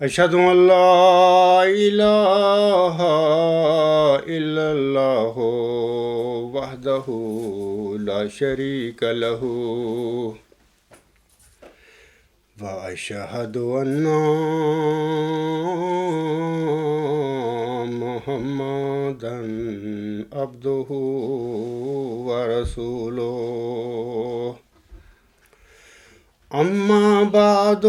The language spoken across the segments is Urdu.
أشهد أن لا إله إلا الله وحده لا شريك له وأشهد أن محمدا عبده ورسوله أما بعد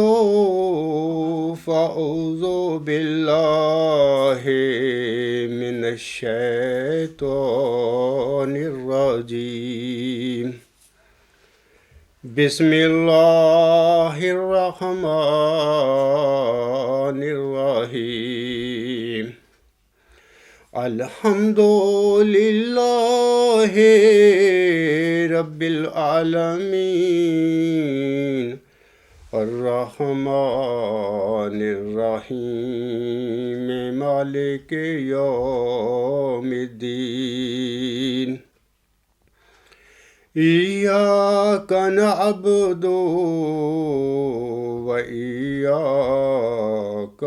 فأعوذ بالله من الشيطان الرجيم بسم الله الرحمن الرحيم الحمد لله رب العالمين الرحمن الرحيم مالك يوم الدين إياك نعبد وإياك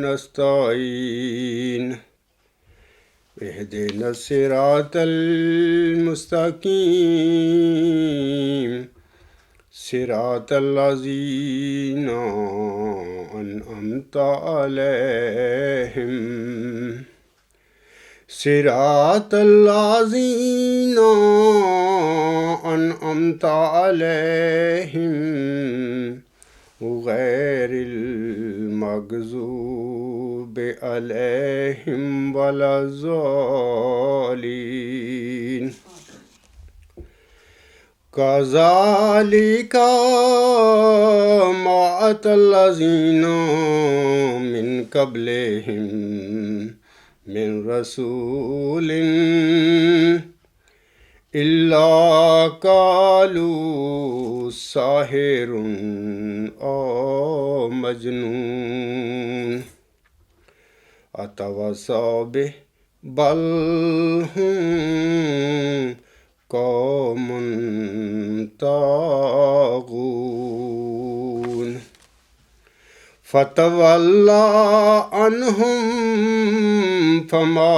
نستعين اهدنا الصراط المستقيم صراط الذين أنعمت عليهم صراط الذين أنعمت عليهم غير المغضوب عليهم ولا الضالين كذلك ما أتى الذين من قبلهم من رسول إلا قالوا ساحر أو مجنون أتواصوا به بل هم قوم طاغون فتولى عنهم فما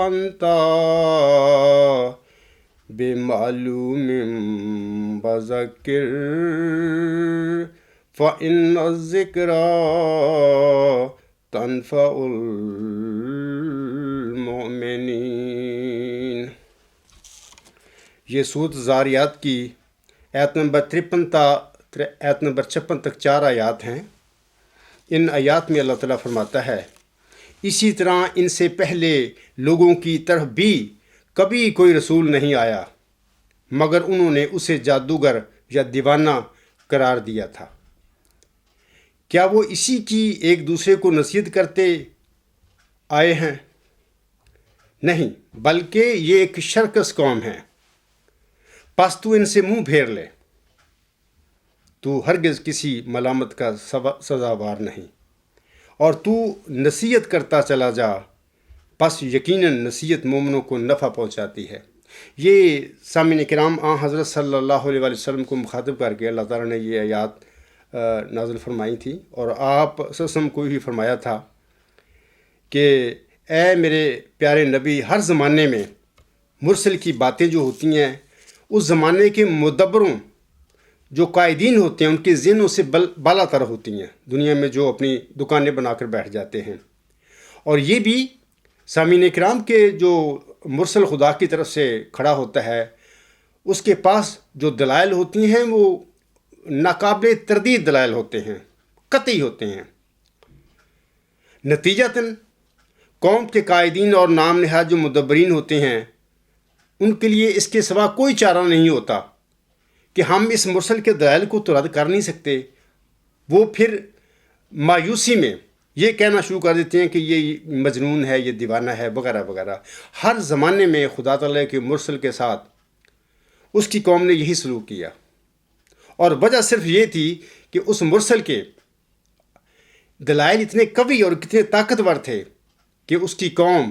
أنت بمعلوم فذكر فإن الذكرى تنفع المؤمنين۔ یہ سورۃ زاریات کی آیت نمبر 53 تا آیت نمبر 56 تک 4 آیات ہیں۔ ان آیات میں اللہ تعالیٰ فرماتا ہے اسی طرح ان سے پہلے لوگوں کی طرف بھی کبھی کوئی رسول نہیں آیا مگر انہوں نے اسے جادوگر یا دیوانہ قرار دیا تھا۔ کیا وہ اسی کی ایک دوسرے کو نصیحت کرتے آئے ہیں؟ نہیں، بلکہ یہ ایک شرکس قوم ہے۔ پس تو ان سے منہ پھیر لے، تو ہرگز کسی ملامت کا سزاوار نہیں، اور تو نصیحت کرتا چلا جا، پس یقیناً نصیحت مومنوں کو نفع پہنچاتی ہے۔ یہ سامعین کرام حضرت صلی اللہ علیہ وآلہ وسلم کو مخاطب کر کے اللہ تعالیٰ نے یہ آیات نازل فرمائی تھی، اور آپ صلی اللہ علیہ وسلم کو بھی فرمایا تھا کہ اے میرے پیارے نبی، ہر زمانے میں مرسل کی باتیں جو ہوتی ہیں اس زمانے کے مدبروں جو قائدین ہوتے ہیں ان کے ذہنوں سے بالا تر ہوتی ہیں، دنیا میں جو اپنی دکانیں بنا کر بیٹھ جاتے ہیں۔ اور یہ بھی سامعین کرام کے جو مرسل خدا کی طرف سے کھڑا ہوتا ہے اس کے پاس جو دلائل ہوتی ہیں وہ ناقابل تردید دلائل ہوتے ہیں، قطعی ہوتے ہیں۔ نتیجتاً قوم کے قائدین اور نام نہاد جو مدبرین ہوتے ہیں ان کے لیے اس کے سوا کوئی چارہ نہیں ہوتا کہ ہم اس مرسل کے دلائل کو تو رد کر نہیں سکتے۔ وہ پھر مایوسی میں یہ کہنا شروع کر دیتے ہیں کہ یہ مجنون ہے، یہ دیوانہ ہے، وغیرہ وغیرہ۔ ہر زمانے میں خدا تعالیٰ کے مرسل کے ساتھ اس کی قوم نے یہی سلوک کیا، اور وجہ صرف یہ تھی کہ اس مرسل کے دلائل اتنے قوی اور کتنے طاقتور تھے کہ اس کی قوم،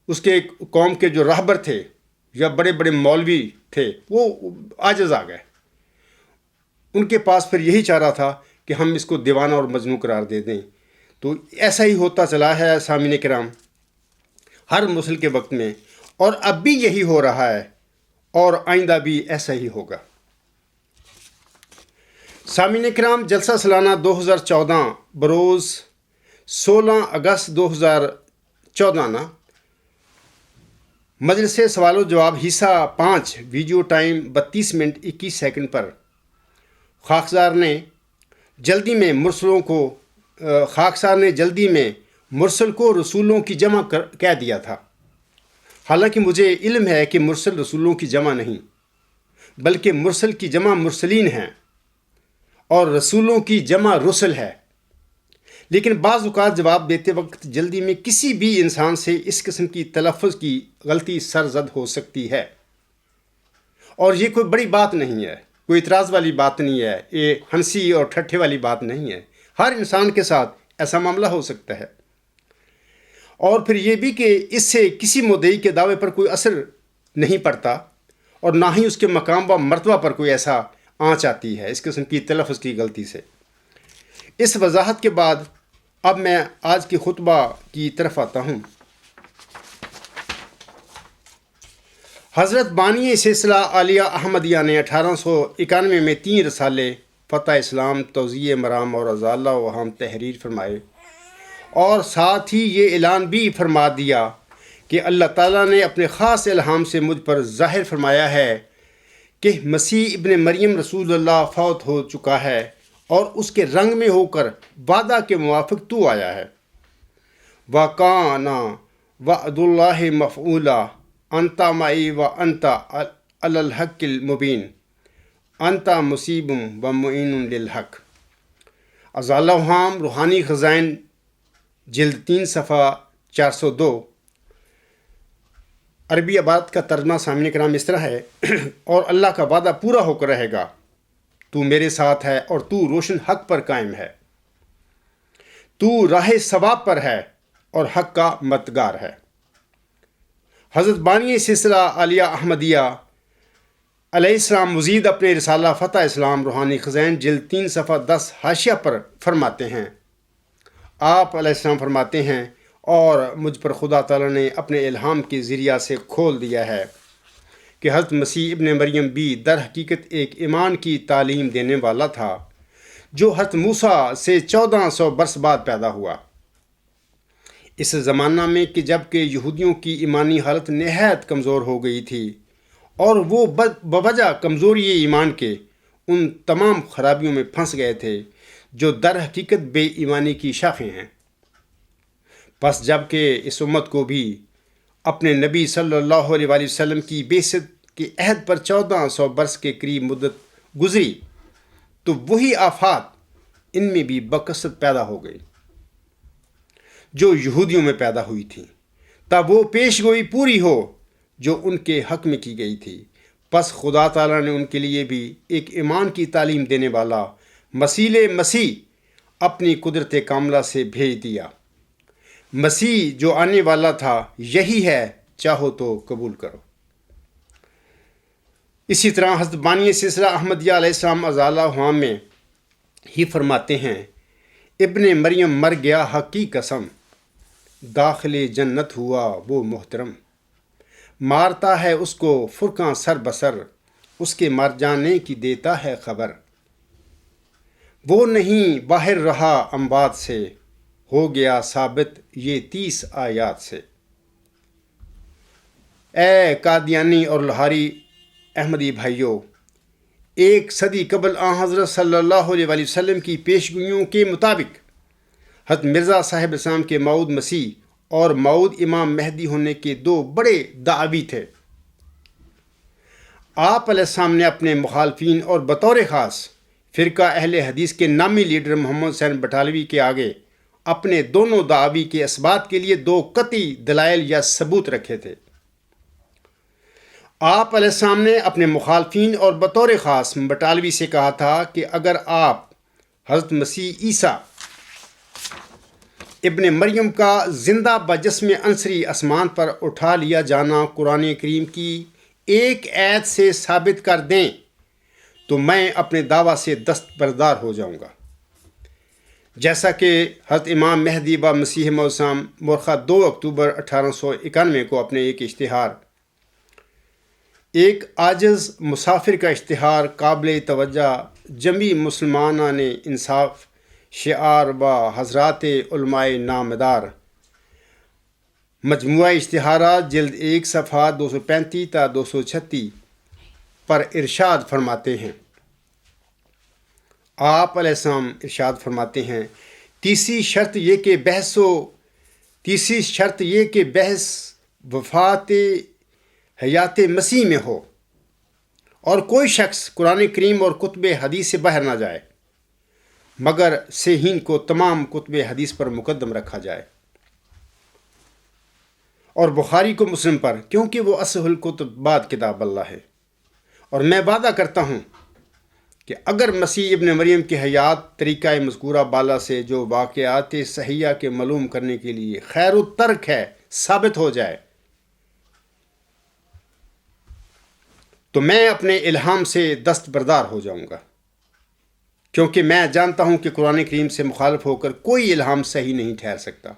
اس کے قوم کے جو راہبر تھے یا بڑے بڑے مولوی تھے وہ عاجز آ گئے۔ ان کے پاس پھر یہی چارہ تھا کہ ہم اس کو دیوانہ اور مجنون قرار دے دیں۔ تو ایسا ہی ہوتا چلا ہے سامعین کرام ہر مسل کے وقت میں، اور اب بھی یہی ہو رہا ہے اور آئندہ بھی ایسا ہی ہوگا۔ سامعین کرام جلسہ سالانہ 2014 بروز 16 اگست 2014 مجلس سوال و جواب حصہ 5 ویڈیو ٹائم 32 منٹ 21 سیکنڈ پر خاکسار نے جلدی میں مرسل کو رسولوں کی جمع کہہ دیا تھا۔ حالانکہ مجھے علم ہے کہ مرسل رسولوں کی جمع نہیں، بلکہ مرسل کی جمع مرسلین ہیں اور رسولوں کی جمع رسل ہے، لیکن بعض اوقات جواب دیتے وقت جلدی میں کسی بھی انسان سے اس قسم کی تلفظ کی غلطی سرزد ہو سکتی ہے، اور یہ کوئی بڑی بات نہیں ہے، کوئی اعتراض والی بات نہیں ہے، یہ ہنسی اور ٹھٹھے والی بات نہیں ہے۔ ہر انسان کے ساتھ ایسا معاملہ ہو سکتا ہے، اور پھر یہ بھی کہ اس سے کسی مدعی کے دعوے پر کوئی اثر نہیں پڑتا، اور نہ ہی اس کے مقام و مرتبہ پر کوئی ایسا آنچ آتی ہے اس قسم کی تلفظ کی غلطی سے۔ اس وضاحت کے بعد اب میں آج کی خطبہ کی طرف آتا ہوں۔ حضرت بانی سلسلہ عالیہ احمدیہ نے 1891 میں 3 رسالے فتح اسلام، توضیح مرام اور ازالہ و ہم تحریر فرمائے، اور ساتھ ہی یہ اعلان بھی فرما دیا کہ اللہ تعالیٰ نے اپنے خاص الہام سے مجھ پر ظاہر فرمایا ہے کہ مسیح ابن مریم رسول اللہ فوت ہو چکا ہے، اور اس کے رنگ میں ہو کر وعدہ کے موافق تو آیا ہے۔ وَقَانَ وَعْدُ اللَّهِ مَفْعُولًا أَنْتَ مَعِي وَأَنْتَ عَلَى الْحَقِّ الْمُبِينِ أَنْتَ مُصِيبٌ وَمُعِينٌ لِلْحَقِّ۔ ازالہ ہم روحانی خزائن جلد 3 صفحہ 402۔ عربی عبارت کا ترجمہ سامعین کرام اس طرح ہے، اور اللہ کا وعدہ پورا ہو کر رہے گا، تو میرے ساتھ ہے اور تو روشن حق پر قائم ہے، تو راہ ثواب پر ہے اور حق کا مددگار ہے۔ حضرت بانی سلسلہ عالیہ احمدیہ علیہ السلام مزید اپنے رسالہ فتح اسلام روحانی خزائن جلد 3 صفحہ 10 حاشیہ پر فرماتے ہیں، آپ علیہ السلام فرماتے ہیں، اور مجھ پر خدا تعالیٰ نے اپنے الہام کے ذریعہ سے کھول دیا ہے کہ حضرت مسیح ابن مریم بھی در حقیقت ایک ایمان کی تعلیم دینے والا تھا، جو حضرت موسیٰ سے 1400 برس بعد پیدا ہوا، اس زمانہ میں کہ جب کہ یہودیوں کی ایمانی حالت نہایت کمزور ہو گئی تھی، اور وہ بوجہ کمزوری ایمان کے ان تمام خرابیوں میں پھنس گئے تھے جو در حقیقت بے ایمانی کی شاخیں ہیں۔ پس جب کہ اس امت کو بھی اپنے نبی صلی اللہ علیہ وآلہ وسلم کی بعثت کے عہد پر 1400 برس کے قریب مدت گزری، تو وہی آفات ان میں بھی بکثرت پیدا ہو گئی جو یہودیوں میں پیدا ہوئی تھی، تب وہ پیش گوئی پوری ہو جو ان کے حق میں کی گئی تھی۔ پس خدا تعالیٰ نے ان کے لیے بھی ایک ایمان کی تعلیم دینے والا مسیح اپنی قدرت کاملہ سے بھیج دیا۔ مسیح جو آنے والا تھا یہی ہے، چاہو تو قبول کرو۔ اسی طرح حضرت بانی سلسلہ احمدیہ علیہ السلام ازالہ ہم میں ہی فرماتے ہیں، ابن مریم مر گیا حق کی قسم، داخل جنت ہوا وہ محترم، مارتا ہے اس کو فرقاں سر بسر، اس کے مر جانے کی دیتا ہے خبر، وہ نہیں باہر رہا اموات سے، ہو گیا ثابت یہ 30 آیات سے۔ اے قادیانی اور لہاری احمدی بھائیوں، 1 صدی قبل آن حضرت صلی اللہ علیہ وآلہ وسلم کی پیشگوئیوں کے مطابق حضرت مرزا صاحب اسلام کے موعود مسیح اور موعود امام مہدی ہونے کے 2 بڑے دعوی تھے۔ آپ علیہ السلام نے اپنے مخالفین اور بطور خاص فرقہ اہل حدیث کے نامی لیڈر محمد حسین بٹالوی کے آگے اپنے دونوں دعوی کے اثبات کے لیے 2 قطعی دلائل یا ثبوت رکھے تھے۔ آپ علیہ السلام نے اپنے مخالفین اور بطور خاص بٹالوی سے کہا تھا کہ اگر آپ حضرت مسیح عیسیٰ ابن مریم کا زندہ بجسم عنصری آسمان پر اٹھا لیا جانا قرآن کریم کی ایک آیت سے ثابت کر دیں تو میں اپنے دعویٰ سے دستبردار ہو جاؤں گا۔ جیسا کہ حضرت امام مہدی و مسیح موعود مورخہ 2 اکتوبر 1891 کو اپنے ایک عاجز مسافر کا اشتہار قابل توجہ جمی مسلمانان انصاف شعار و حضرات علماء نامدار مجموعہ اشتہارات جلد 1 صفحہ 235 تا 236 پر ارشاد فرماتے ہیں. آپ علیہ السلام ارشاد فرماتے ہیں تیسری شرط یہ کہ بحث وفات حیات مسیح میں ہو اور کوئی شخص قرآن کریم اور کتب حدیث سے باہر نہ جائے مگر صحیحین کو تمام کتب حدیث پر مقدم رکھا جائے اور بخاری کو مسلم پر، کیونکہ وہ اصح الکتب بعد کتاب اللہ ہے. اور میں وعدہ کرتا ہوں کہ اگر مسیح ابن مریم کی حیات طریقہ مذکورہ بالا سے جو واقعات صحیحہ کے معلوم کرنے کے لیے خیر الترک ہے ثابت ہو جائے تو میں اپنے الہام سے دستبردار ہو جاؤں گا، کیونکہ میں جانتا ہوں کہ قرآن کریم سے مخالف ہو کر کوئی الہام صحیح نہیں ٹھہر سکتا.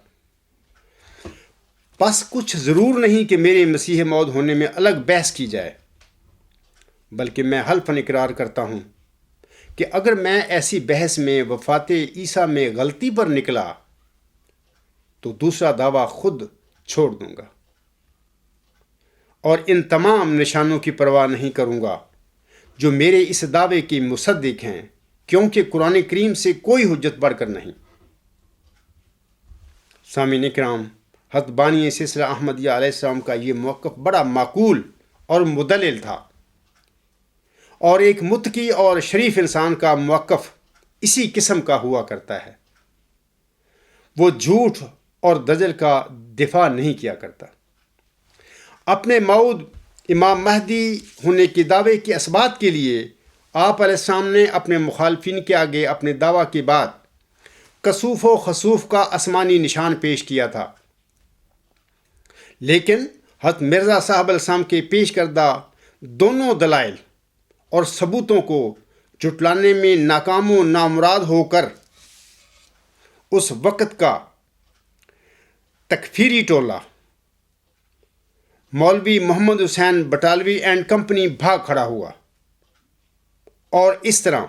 بس کچھ ضرور نہیں کہ میرے مسیح موعود ہونے میں الگ بحث کی جائے، بلکہ میں حلفاً اقرار کرتا ہوں کہ اگر میں ایسی بحث میں وفات عیسیٰ میں غلطی پر نکلا تو دوسرا دعویٰ خود چھوڑ دوں گا اور ان تمام نشانوں کی پرواہ نہیں کروں گا جو میرے اس دعوے کی مصدق ہیں، کیونکہ قرآن کریم سے کوئی حجت بڑھ کر نہیں. سامعین کرام، حضرت بانی سلسلہ احمدیہ علیہ السلام کا یہ موقف بڑا معقول اور مدلل تھا، اور ایک متقی اور شریف انسان کا موقف اسی قسم کا ہوا کرتا ہے. وہ جھوٹ اور دجل کا دفاع نہیں کیا کرتا. اپنے موعود امام مہدی ہونے کے دعوے کے اثبات کے لیے آپ علیہ السلام نے اپنے مخالفین کے آگے اپنے دعویٰ کے بعد کسوف و خسوف کا آسمانی نشان پیش کیا تھا، لیکن حضرت مرزا صاحب علیہ السلام کے پیش کردہ دونوں دلائل اور ثبوتوں کو جھٹلانے میں ناکام و نامراد ہو کر اس وقت کا تکفیری ٹولہ مولوی محمد حسین بٹالوی اینڈ کمپنی بھاگ کھڑا ہوا، اور اس طرح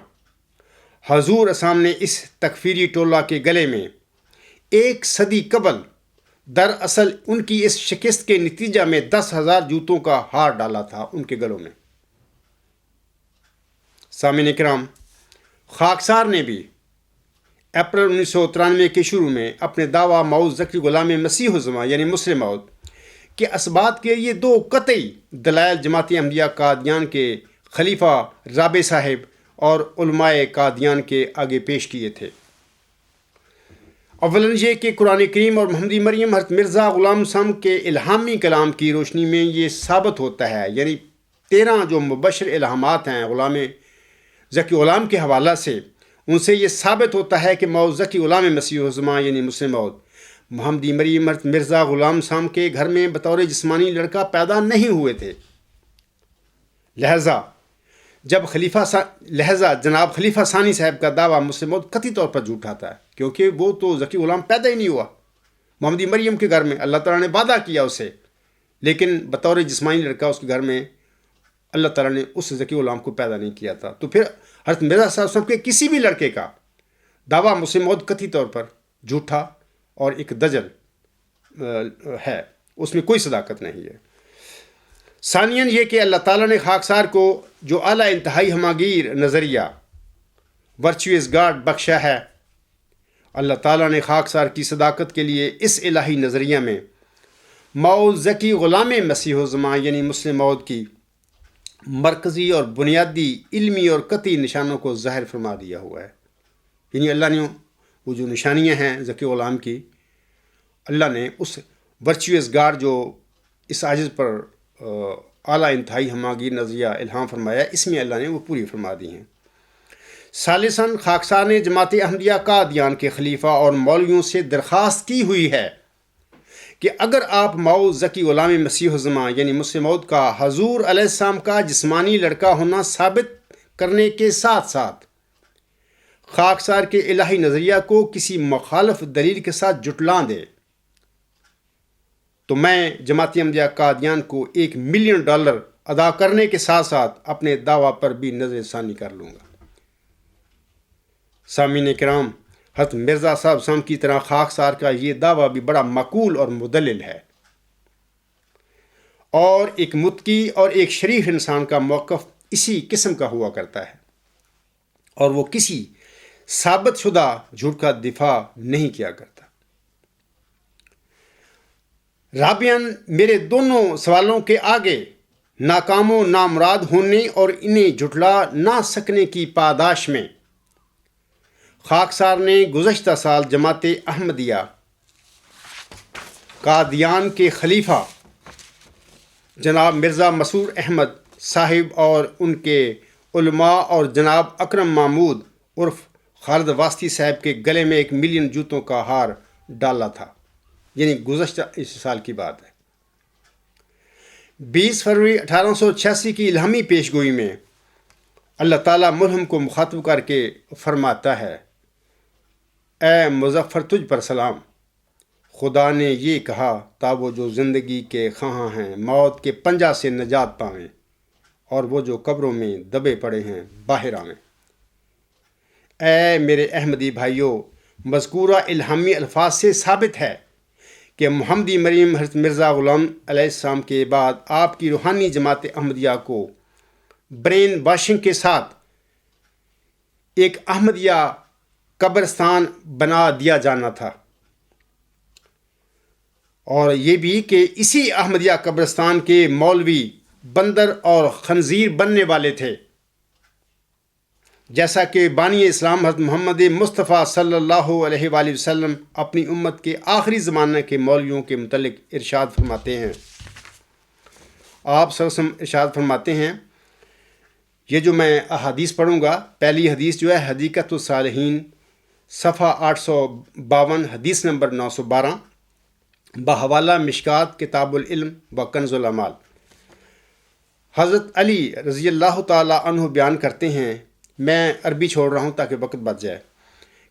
حضور اسلام نے اس تکفیری ٹولہ کے گلے میں 1 صدی قبل دراصل ان کی اس شکست کے نتیجہ میں 10,000 جوتوں کا ہار ڈالا تھا ان کے گلوں میں. سامعین کرام، خاکسار نے بھی اپریل 1993 کے شروع میں اپنے دعویٰ موعود ذکری غلام مسیح الزمان یعنی مسلم موعود کے اثبات کے یہ 2 قطعی دلائل جماعت احمدیہ قادیان کے خلیفہ رابع صاحب اور علماء قادیان کے آگے پیش کیے تھے. اولاً یہ کہ قرآن کریم اور محمدی مریم حضرت مرزا غلام صاحب کے الہامی کلام کی روشنی میں یہ ثابت ہوتا ہے، یعنی 13 جو مبشر الہامات ہیں غلام ذکی غلام کے حوالہ سے، ان سے یہ ثابت ہوتا ہے کہ موعود ذکی غلام مسیح الزمان یعنی مسلم موعود محمدی مریم حضرت مرزا غلام صاحب کے گھر میں بطور جسمانی لڑکا پیدا نہیں ہوئے تھے. لہذا جناب خلیفہ ثانی صاحب کا دعویٰ مسلم موعود قطعی طور پر جھوٹا تھا، کیونکہ وہ تو ذکی غلام پیدا ہی نہیں ہوا محمدی مریم کے گھر میں. اللہ تعالیٰ نے وعدہ کیا اسے، لیکن بطور جسمانی لڑکا اس کے گھر میں اللہ تعالیٰ نے اس ذکی غلام کو پیدا نہیں کیا تھا. تو پھر حضرت مرزا صاحب کے کسی بھی لڑکے کا دعویٰ مسلم موعود قطعی طور پر جھوٹا اور ایک دجل ہے، اس میں کوئی صداقت نہیں ہے. ثانیاً یہ کہ اللہ تعالیٰ نے خاکسار کو جو اعلیٰ انتہائی ہماگیر نظریہ ورچوئس گاڈ بخشا ہے، اللہ تعالیٰ نے خاکسار کی صداقت کے لیے اس الہی نظریہ میں موعود ذکی غلام مسیح الزمان یعنی مسلم موعود کی مرکزی اور بنیادی علمی اور قطعی نشانوں کو ظاہر فرما دیا ہوا ہے. یعنی اللہ نے وہ جو نشانیاں ہیں ذکی غلام کی، اللہ نے اس ورچوئس گاڈ جو اس عاجز پر اعلیٰ انتہائی ہماگیر نظریہ الہام فرمایا، اس میں اللہ نے وہ پوری فرما دی ہیں. ثالثاً خاکسار نے جماعت احمدیہ قادیان کے خلیفہ اور مولویوں سے درخواست کی ہوئی ہے کہ اگر آپ موعود ذکی غلام مسیح الزمان یعنی مسلم موعود کا حضور علیہ السلام کا جسمانی لڑکا ہونا ثابت کرنے کے ساتھ ساتھ خاکسار کے الہی نظریہ کو کسی مخالف دلیل کے ساتھ جٹلاں دے تو میں جماعت احمدیہ قادیان کو $1,000,000 ادا کرنے کے ساتھ ساتھ اپنے دعویٰ پر بھی نظر ثانی کر لوں گا۔ سامعین کرام، حضرت مرزا صاحب سم کی طرح خاکسار کا یہ دعویٰ بھی بڑا معقول اور مدلل ہے، اور ایک متقی اور ایک شریف انسان کا موقف اسی قسم کا ہوا کرتا ہے، اور وہ کسی ثابت شدہ جھوٹ کا دفاع نہیں کیا کرتا۔ رابعاً، میرے دونوں سوالوں کے آگے ناکام و نامراد ہونے اور انہیں جھٹلا نہ سکنے کی پاداش میں خاکسار نے گزشتہ سال جماعت احمدیہ قادیان کے خلیفہ جناب مرزا مسرور احمد صاحب اور ان کے علماء اور جناب اکرم محمود عرف خالد واسطی صاحب کے گلے میں 1,000,000 جوتوں کا ہار ڈالا تھا، یعنی گزشتہ اس سال کی بات ہے۔ 20 فروری 1886 کی الہامی پیش گوئی میں اللہ تعالیٰ ملہم کو مخاطب کر کے فرماتا ہے: اے مظفر تجھ پر سلام، خدا نے یہ کہا تا وہ جو زندگی کے خواہاں ہیں موت کے پنجہ سے نجات پاویں، اور وہ جو قبروں میں دبے پڑے ہیں باہر آویں۔ اے میرے احمدی بھائیوں، مذکورہ الہامی الفاظ سے ثابت ہے کہ محمدی مریم حضرت مرزا غلام علیہ السلام کے بعد آپ کی روحانی جماعت احمدیہ کو برین واشنگ کے ساتھ ایک احمدیہ قبرستان بنا دیا جانا تھا، اور یہ بھی کہ اسی احمدیہ قبرستان کے مولوی بندر اور خنزیر بننے والے تھے، جیسا کہ بانی اسلام حضرت محمد مصطفیٰ صلی اللہ علیہ وآلہ وسلم اپنی امت کے آخری زمانے کے مولویوں کے متعلق ارشاد فرماتے ہیں۔ آپ صلی اللہ علیہ وسلم ارشاد فرماتے ہیں، یہ جو میں احادیث پڑھوں گا، پہلی حدیث جو ہے حدیقۃ الصالحین صفحہ 852، حدیث نمبر 912، بحوالہ مشکات کتاب العلم و کنز الاعمال۔ حضرت علی رضی اللہ تعالیٰ عنہ بیان کرتے ہیں، میں عربی چھوڑ رہا ہوں تاکہ وقت بچ جائے،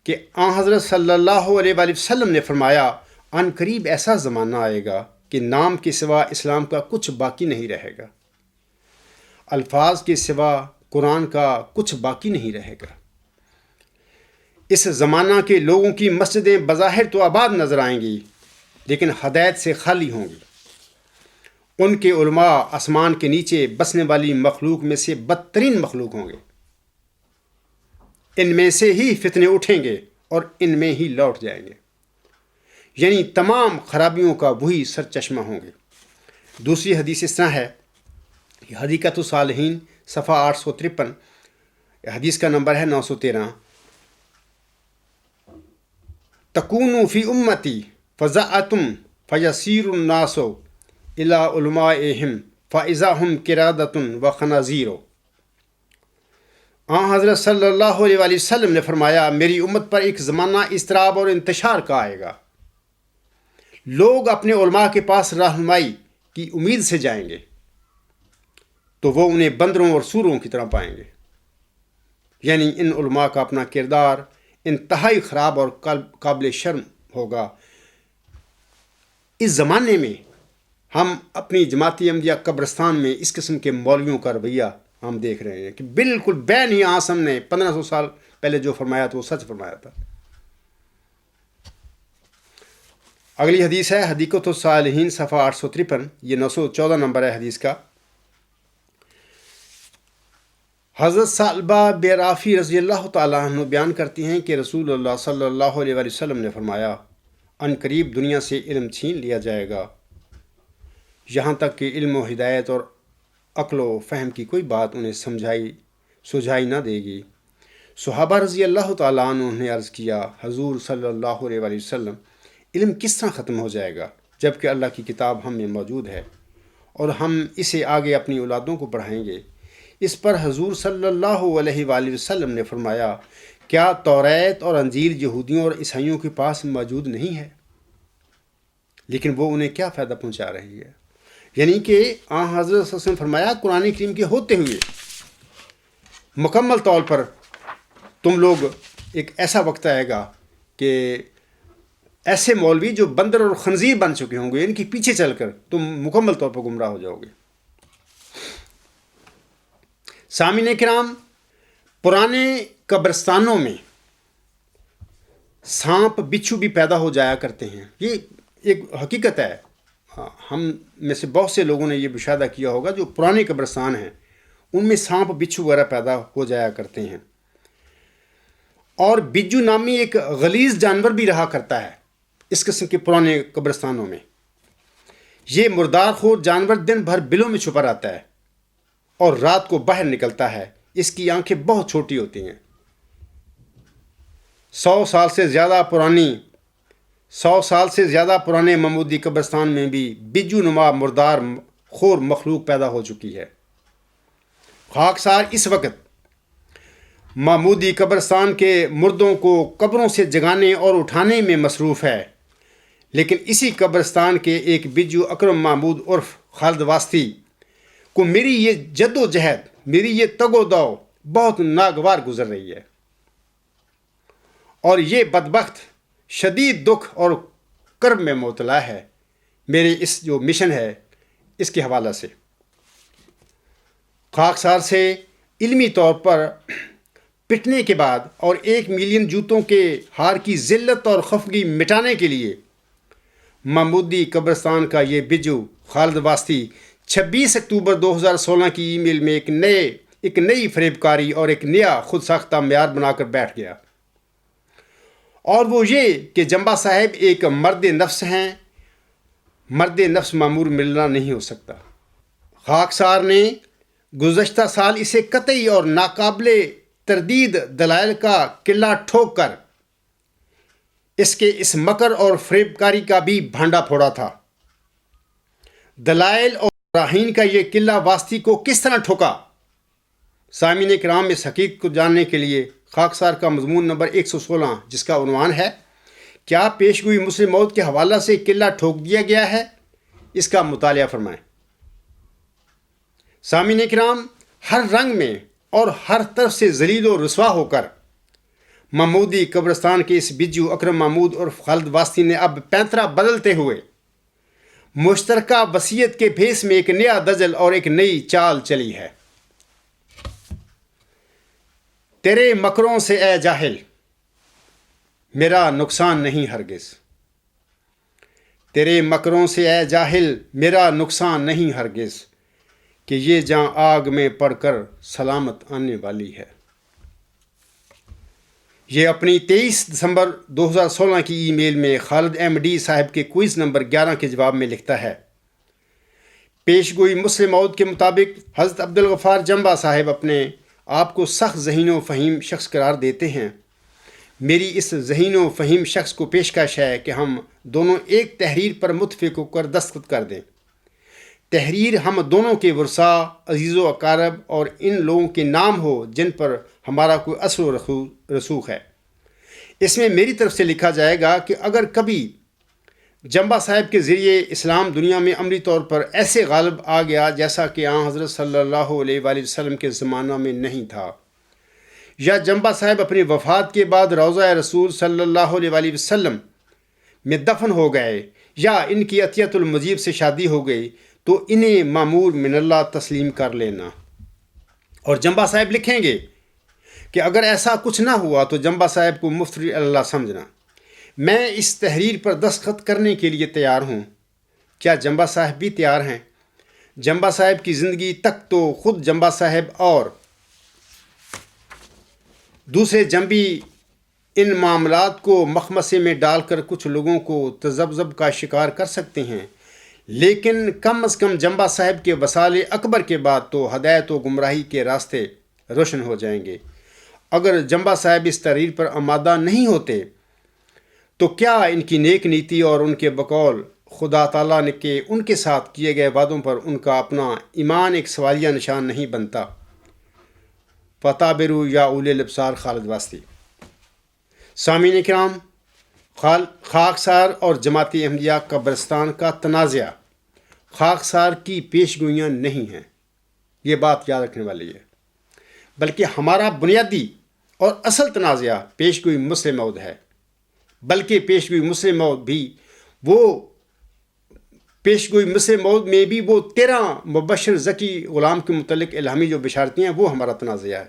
کہ آن حضرت صلی اللہ علیہ وآلہ وسلم نے فرمایا، عن قریب ایسا زمانہ آئے گا کہ نام کے سوا اسلام کا کچھ باقی نہیں رہے گا، الفاظ کے سوا قرآن کا کچھ باقی نہیں رہے گا۔ اس زمانہ کے لوگوں کی مسجدیں بظاہر تو آباد نظر آئیں گی، لیکن ہدایت سے خالی ہوں گی۔ ان کے علماء آسمان کے نیچے بسنے والی مخلوق میں سے بدترین مخلوق ہوں گے، ان میں سے ہی فتنے اٹھیں گے اور ان میں ہی لوٹ جائیں گے، یعنی تمام خرابیوں کا وہی سرچشمہ ہوں گے۔ دوسری حدیث اس طرح ہے، حدیقۃ الصالحین صفحہ 853، حدیث کا نمبر ہے 913، تکونوا فی امتی فزعتم فیسیر الناس الی علمائہم فاذا ہم قرادۃ وخنازیر۔ حضرت صلی اللہ علیہ وآلہ وسلم نے فرمایا، میری امت پر ایک زمانہ اضطراب اور انتشار کا آئے گا، لوگ اپنے علماء کے پاس رہنمائی کی امید سے جائیں گے تو وہ انہیں بندروں اور سوروں کی طرح پائیں گے، یعنی ان علماء کا اپنا کردار انتہائی خراب اور قابل شرم ہوگا۔ اس زمانے میں ہم اپنی جماعت احمدیہ قبرستان میں اس قسم کے مولویوں کا رویہ ہم دیکھ رہے ہیں کہ بالکل بین ہی آسم نے 1500 سال پہلے جو فرمایا تھا وہ سچ فرمایا تھا۔ اگلی حدیث ہے حدیقۃ الصالحین صفحہ 853، یہ 914 نمبر ہے حدیث کا۔ حضرت ثعلبہ بیرافی رضی اللہ تعالیٰ عنہ بیان کرتی ہیں کہ رسول اللہ صلی اللہ علیہ وآلہ وسلم نے فرمایا، عن قریب دنیا سے علم چھین لیا جائے گا، یہاں تک کہ علم و ہدایت اور عقل و فہم کی کوئی بات انہیں سجھائی نہ دے گی۔ صحابہ رضی اللہ تعالیٰ عنہ نے عرض کیا، حضور صلی اللہ علیہ وآلہ وسلم، علم کس طرح ختم ہو جائے گا جبکہ اللہ کی کتاب ہم میں موجود ہے اور ہم اسے آگے اپنی اولادوں کو پڑھائیں گے؟ اس پر حضور صلی اللہ علیہ وآلہ وسلم نے فرمایا، کیا توریت اور انجیل یہودیوں اور عیسائیوں کے پاس موجود نہیں ہے؟ لیکن وہ انہیں کیا فائدہ پہنچا رہی ہے؟ یعنی کہ حضرت صلی اللہ علیہ وسلم نے فرمایا، قرآن کریم کے ہوتے ہوئے مکمل طور پر تم لوگ ایک ایسا وقت آئے گا کہ ایسے مولوی جو بندر اور خنزیر بن چکے ہوں گے، ان کے پیچھے چل کر تم مکمل طور پر گمراہ ہو جاؤ گے۔ سامعین کرام، پرانے قبرستانوں میں سانپ بچھو بھی پیدا ہو جایا کرتے ہیں، یہ ایک حقیقت ہے۔ ہم میں سے بہت سے لوگوں نے یہ مشاہدہ کیا ہوگا، جو پرانے قبرستان ہیں ان میں سانپ بچھو وغیرہ پیدا ہو جایا کرتے ہیں۔ اور بجو نامی ایک غلیظ جانور بھی رہا کرتا ہے اس قسم کے پرانے قبرستانوں میں۔ یہ مردار خور جانور دن بھر بلوں میں چھپا رہتا ہے اور رات کو باہر نکلتا ہے۔ اس کی آنکھیں بہت چھوٹی ہوتی ہیں۔ 100 سال سے زیادہ پرانے محمودی قبرستان میں بھی بجو نما مردار خور مخلوق پیدا ہو چکی ہے۔ خاکسار اس وقت محمودی قبرستان کے مردوں کو قبروں سے جگانے اور اٹھانے میں مصروف ہے، لیکن اسی قبرستان کے ایک بجو اکرم محمود عرف خالد واسطی کو میری یہ جد و جہد، میری یہ تگ و دو بہت ناگوار گزر رہی ہے، اور یہ بدبخت شدید دکھ اور کرب میں مبتلا ہے میرے اس جو مشن ہے اس کے حوالہ سے۔ خاکسار سے علمی طور پر پٹنے کے بعد اور 1 ملین جوتوں کے ہار کی ذلت اور خفگی مٹانے کے لیے محمودی قبرستان کا یہ بجو خالد واسطی 26 اکتوبر 2016 کی ای میل میں ایک نئی فریب کاری اور ایک نیا خود ساختہ معیار بنا کر بیٹھ گیا، اور وہ یہ کہ جمبا صاحب ایک مرد نفس ہیں۔ مرد نفس معمور ملنا نہیں ہو سکتا۔ خاکسار نے گزشتہ سال اسے قطعی اور ناقابل تردید دلائل کا قلعہ ٹھوک کر اس کے اس مکر اور فریب کاری کا بھی بھانڈا پھوڑا تھا۔ دلائل اور براہین کا یہ قلعہ واسطی کو کس طرح ٹھوکا؟ سامعین کرام، اس حقیقت کو جاننے کے لیے خاکسار کا مضمون نمبر 116 جس کا عنوان ہے کیا پیشگوئی مسلم موت کے حوالہ سے قلعہ ٹھوک دیا گیا ہے، اس کا مطالعہ فرمائیں۔ سامعین کرام، ہر رنگ میں اور ہر طرف سے ذلیل و رسوا ہو کر محمودی قبرستان کے اس بجو اکرم محمود عرف خالد واسطی نے اب پینترا بدلتے ہوئے مشترکہ وصیت کے بھیس میں ایک نیا دجل اور ایک نئی چال چلی ہے۔ تیرے مکروں سے اے جاہل میرا نقصان نہیں ہرگز، تیرے مکروں سے اے جاہل میرا نقصان نہیں ہرگز، کہ یہ جاں آگ میں پڑ کر سلامت آنے والی ہے۔ یہ اپنی 23 دسمبر 2016 کی ای میل میں خالد ایم ڈی صاحب کے کوئز نمبر 11 کے جواب میں لکھتا ہے، پیشگوئی مسلم موعود کے مطابق حضرت عبدالغفار جمبا صاحب اپنے آپ کو سخت ذہین و فہیم شخص قرار دیتے ہیں۔ میری اس ذہین و فہیم شخص کو پیشکش ہے کہ ہم دونوں ایک تحریر پر متفق ہو کر دستخط کر دیں۔ تحریر ہم دونوں کے ورثاء، عزیز و اقارب اور ان لوگوں کے نام ہو جن پر ہمارا کوئی اثر و رسوخ ہے۔ اس میں میری طرف سے لکھا جائے گا کہ اگر کبھی جمبا صاحب کے ذریعے اسلام دنیا میں عملی طور پر ایسے غالب آ گیا جیسا کہ آن حضرت صلی اللہ علیہ وآلہ وسلم کے زمانہ میں نہیں تھا، یا جمبا صاحب اپنی وفات کے بعد روضہ رسول صلی اللہ علیہ وآلہ وسلم میں دفن ہو گئے، یا ان کی عطیت المجیب سے شادی ہو گئی، تو انہیں مامور من اللہ تسلیم کر لینا۔ اور جمبا صاحب لکھیں گے کہ اگر ایسا کچھ نہ ہوا تو جمبا صاحب کو مفتری اللہ سمجھنا۔ میں اس تحریر پر دستخط کرنے کے لیے تیار ہوں۔ کیا جمبا صاحب بھی تیار ہیں؟ جمبا صاحب کی زندگی تک تو خود جمبا صاحب اور دوسرے جنبی ان معاملات کو مخمصے میں ڈال کر کچھ لوگوں کو تذبذب کا شکار کر سکتے ہیں، لیکن کم از کم جمبا صاحب کے وصال اکبر کے بعد تو ہدایت و گمراہی کے راستے روشن ہو جائیں گے۔ اگر جمبا صاحب اس تحریر پر آمادہ نہیں ہوتے تو کیا ان کی نیک نیتی اور ان کے بقول خدا تعالیٰ نے کے ان کے ساتھ کیے گئے وعدوں پر ان کا اپنا ایمان ایک سوالیہ نشان نہیں بنتا؟ فتابرو یا اولي الابصار خالد واسطی۔ سامعین کرام، خاکسار اور جماعت احمدیہ قبرستان کا تنازع خاکسار کی پیشگوئیاں نہیں ہیں، یہ بات یاد رکھنے والی ہے، بلکہ ہمارا بنیادی اور اصل تنازعہ پیشگوئی مسلم موعود ہے، بلکہ پیشگوئی مسلم موعود بھی وہ پیشگوئی مسلم موعود میں بھی وہ 13 مبشر ذکی غلام کے متعلق الہامی جو بشارتیں ہیں وہ ہمارا تنازعہ ہے۔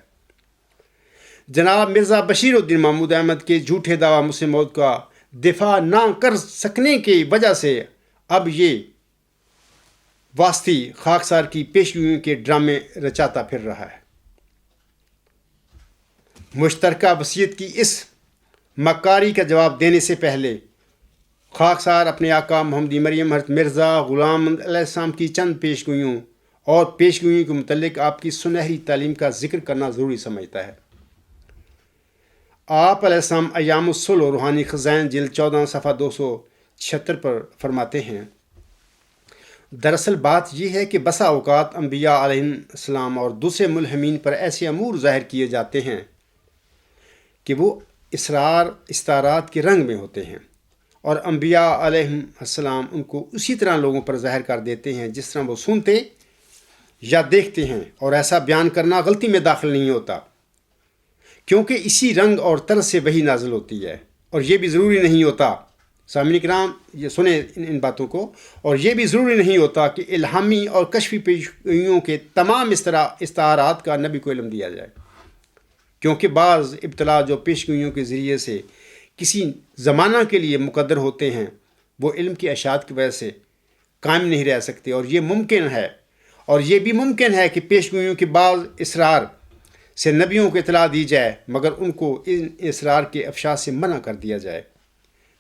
جناب مرزا بشیر الدین محمود احمد کے جھوٹے دعویٰ مسلم موعود کا دفاع نہ کر سکنے کی وجہ سے اب یہ واسطی خاکسار کی پیشگوئیوں کے ڈرامے رچاتا پھر رہا ہے۔ مشترکہ وصیت کی اس مکاری کا جواب دینے سے پہلے خاکسار اپنے آقا محمدی مریم حضرت مرزا غلام احمد علیہ السلام کی چند پیشگوئیوں اور پیشگوئیوں کے متعلق آپ کی سنہری تعلیم کا ذکر کرنا ضروری سمجھتا ہے۔ آپ علیہ السلام ایام الصلح روحانی خزائن جلد 14 صفحہ 276 پر فرماتے ہیں، دراصل بات یہ ہے کہ بسا اوقات انبیاء علیہ السلام اور دوسرے ملہمین پر ایسے امور ظاہر کیے جاتے ہیں کہ وہ اسرار استعارات کے رنگ میں ہوتے ہیں، اور انبیاء علیہ السلام ان کو اسی طرح لوگوں پر ظاہر کر دیتے ہیں جس طرح وہ سنتے یا دیکھتے ہیں، اور ایسا بیان کرنا غلطی میں داخل نہیں ہوتا، کیونکہ اسی رنگ اور طرز سے وحی نازل ہوتی ہے۔ اور یہ بھی ضروری نہیں ہوتا، سامعین کرام یہ سنیں ان باتوں کو، اور یہ بھی ضروری نہیں ہوتا کہ الہامی اور کشفی پیشگوئیوں کے تمام استعارات کا نبی کو علم دیا جائے، کیونکہ بعض ابتلا جو پیشگوئیوں کے ذریعے سے کسی زمانہ کے لیے مقدر ہوتے ہیں وہ علم کی اشاعت کی وجہ سے قائم نہیں رہ سکتے، اور یہ ممکن ہے، اور یہ بھی ممکن ہے کہ پیشگوئیوں کے بعض اسرار سے نبیوں کو اطلاع دی جائے مگر ان کو ان اسرار کے افشا سے منع کر دیا جائے۔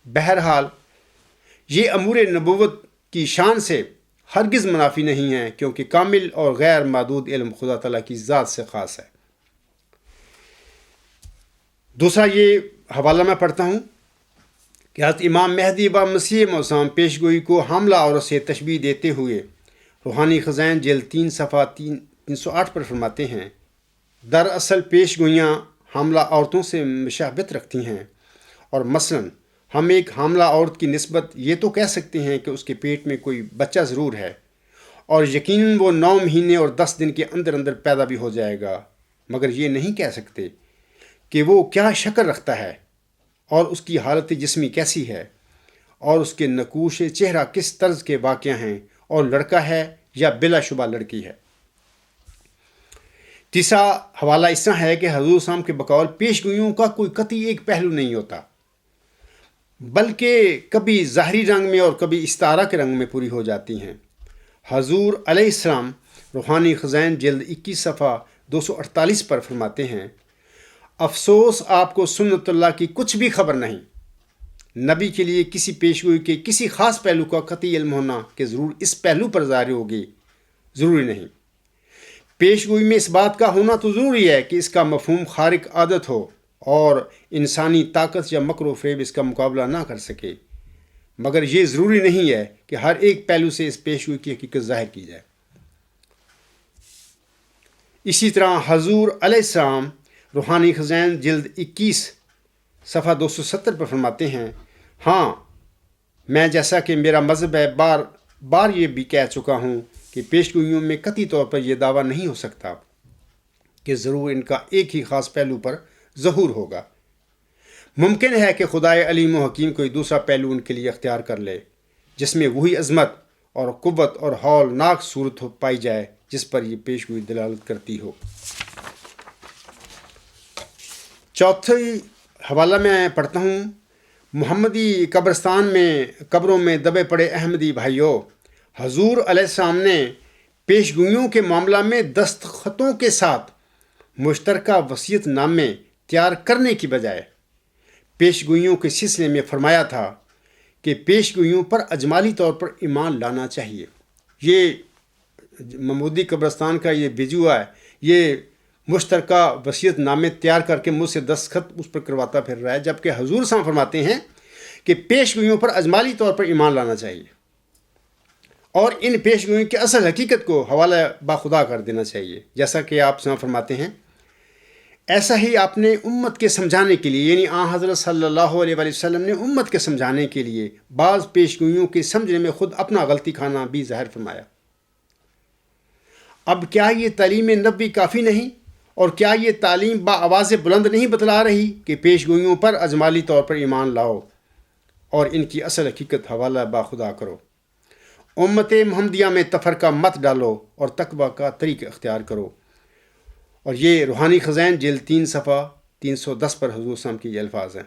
بہرحال یہ امور نبوت کی شان سے ہرگز منافی نہیں ہیں، کیونکہ کامل اور غیر محدود علم خدا تعالیٰ کی ذات سے خاص ہے۔ دوسرا یہ حوالہ میں پڑھتا ہوں کہ حضرت امام مہدی و مسیح موسم پیشگوئی کو حاملہ عورت سے تشبیہ دیتے ہوئے روحانی خزائن جلد 3 صفحہ 308 پر فرماتے ہیں، دراصل پیشگوئیاں حاملہ عورتوں سے مشابہت رکھتی ہیں، اور مثلاً ہم ایک حاملہ عورت کی نسبت یہ تو کہہ سکتے ہیں کہ اس کے پیٹ میں کوئی بچہ ضرور ہے، اور یقیناً وہ 9 مہینے اور 10 دن کے اندر اندر پیدا بھی ہو جائے گا، مگر یہ نہیں کہہ سکتے کہ وہ کیا شکل رکھتا ہے اور اس کی حالت جسمی کیسی ہے، اور اس کے نقوش چہرہ کس طرز کے واقع ہیں، اور لڑکا ہے یا بلا شبہ لڑکی ہے۔ تیسرا حوالہ اس طرح ہے کہ حضور صلی اللہ علیہ وسلم کے بقول پیشگوئیوں کا کوئی قطعی ایک پہلو نہیں ہوتا، بلکہ کبھی ظاہری رنگ میں اور کبھی استعارہ کے رنگ میں پوری ہو جاتی ہیں۔ حضور علیہ السلام روحانی خزائن جلد 21 صفحہ 248 پر فرماتے ہیں، افسوس آپ کو سنت اللہ کی کچھ بھی خبر نہیں۔ نبی کے لیے کسی پیشگوئی کے کسی خاص پہلو کا قطعی علم ہونا کہ ضرور اس پہلو پر ظاہر ہوگی ضروری نہیں۔ پیشگوئی میں اس بات کا ہونا تو ضروری ہے کہ اس کا مفہوم خارق عادت ہو اور انسانی طاقت یا مکر و فریب اس کا مقابلہ نہ کر سکے، مگر یہ ضروری نہیں ہے کہ ہر ایک پہلو سے اس پیشگوئی کی حقیقت ظاہر کی جائے۔ اسی طرح حضور علیہ السلام روحانی خزائن جلد 21 صفحہ 270 پر فرماتے ہیں، ہاں میں جیسا کہ میرا مذہب ہے بار بار یہ بھی کہہ چکا ہوں کہ پیشگوئیوں میں قطعی طور پر یہ دعویٰ نہیں ہو سکتا کہ ضرور ان کا ایک ہی خاص پہلو پر ظہور ہوگا۔ ممکن ہے کہ خدائے علیم و حکیم کوئی دوسرا پہلو ان کے لیے اختیار کر لے جس میں وہی عظمت اور قوت اور ہولناک صورت پائی جائے جس پر یہ پیشگوئی دلالت کرتی ہو۔ چوتھی حوالہ میں پڑھتا ہوں، محمدی قبرستان میں قبروں میں دبے پڑے احمدی بھائیوں، حضور علیہ السلام نے پیشگوئیوں کے معاملہ میں دستخطوں کے ساتھ مشترکہ وصیت نامے تیار کرنے کی بجائے پیشگوئیوں کے سلسلے میں فرمایا تھا کہ پیشگوئیوں پر اجمالی طور پر ایمان لانا چاہیے۔ یہ محمودی قبرستان کا یہ ویڈیو ہے، یہ مشترکہ وصیت نامے تیار کر کے مجھ سے دستخط اس پر کرواتا پھر رہا ہے، جبکہ حضور صاحب فرماتے ہیں کہ پیشگوئیوں پر اجمالی طور پر ایمان لانا چاہیے اور ان پیشگوئیوں کی اصل حقیقت کو حوالہ باخدا کر دینا چاہیے۔ جیسا کہ آپ صاحب فرماتے ہیں، ایسا ہی آپ نے امت کے سمجھانے کے لیے، یعنی آن حضرت صلی اللہ علیہ وآلہ وسلم نے امت کے سمجھانے کے لیے بعض پیشگوئیوں کے سمجھنے میں خود اپنا غلطی کھانا بھی ظاہر فرمایا۔ اب کیا یہ تعلیم نبوی کافی نہیں اور کیا یہ تعلیم بآواز بلند نہیں بتلا رہی کہ پیش گوئیوں پر اجمالی طور پر ایمان لاؤ اور ان کی اصل حقیقت حوالہ باخدا کرو؟ امت محمدیہ میں تفرقہ مت ڈالو اور تقویٰ کا طریق اختیار کرو۔ اور یہ روحانی خزائن جلد 3 صفحہ 310 پر حضور صلی اللہ علیہ وسلم کے یہ الفاظ ہیں۔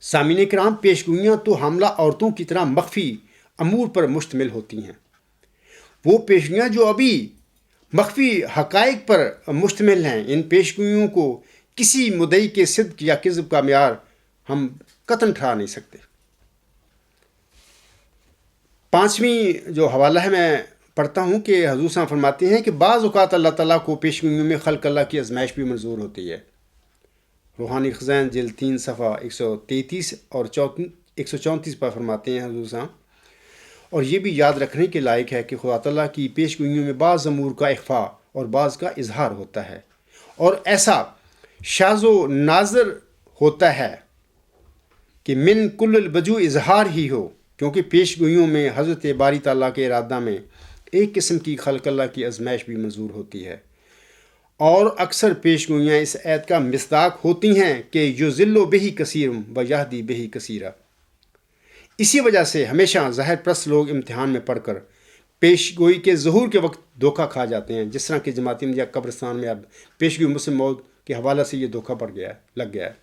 سامعین کرام، پیش گوئیاں تو حاملہ عورتوں کی طرح مخفی امور پر مشتمل ہوتی ہیں۔ وہ پیش گوئیاں جو ابھی مخفی حقائق پر مشتمل ہیں، ان پیش گوئیوں کو کسی مدعی کے صدق یا کذب کا معیار ہم قطعاً ٹھہرا نہیں سکتے۔ 5ویں جو حوالہ ہے میں پڑھتا ہوں کہ حضور صلی اللہ علیہ وسلم فرماتے ہیں کہ بعض اوقات اللہ تعالیٰ کو پیش گوئیوں میں خلق اللہ کی آزمائش بھی منظور ہوتی ہے۔ روحانی خزائن جلد 3 صفحہ 133 اور 134 پر فرماتے ہیں حضور صلی اللہ علیہ وسلم۔ اور یہ بھی یاد رکھنے کے لائق ہے کہ خدا تعالیٰ کی پیش گوئیوں میں بعض امور کا اخفاء اور بعض کا اظہار ہوتا ہے، اور ایسا شاذ و نادر ہوتا ہے کہ من کل الوجوہ اظہار ہی ہو، کیونکہ پیش گوئیوں میں حضرت باری تعالیٰ کے ارادہ میں ایک قسم کی خلق اللہ کی آزمائش بھی منظور ہوتی ہے۔ اور اکثر پیش گوئیاں اس آیت کا مصداق ہوتی ہیں کہ یضل بہ کثیر و یہدی بہ کثیرا۔ اسی وجہ سے ہمیشہ ظاہر پرست لوگ امتحان میں پڑھ کر پیش گوئی کے ظہور کے وقت دھوکہ کھا جاتے ہیں، جس طرح کہ جماعت احمدیہ قبرستان میں اب پیش گوئی مسلم موت کے حوالہ سے یہ دھوکہ لگ گیا ہے۔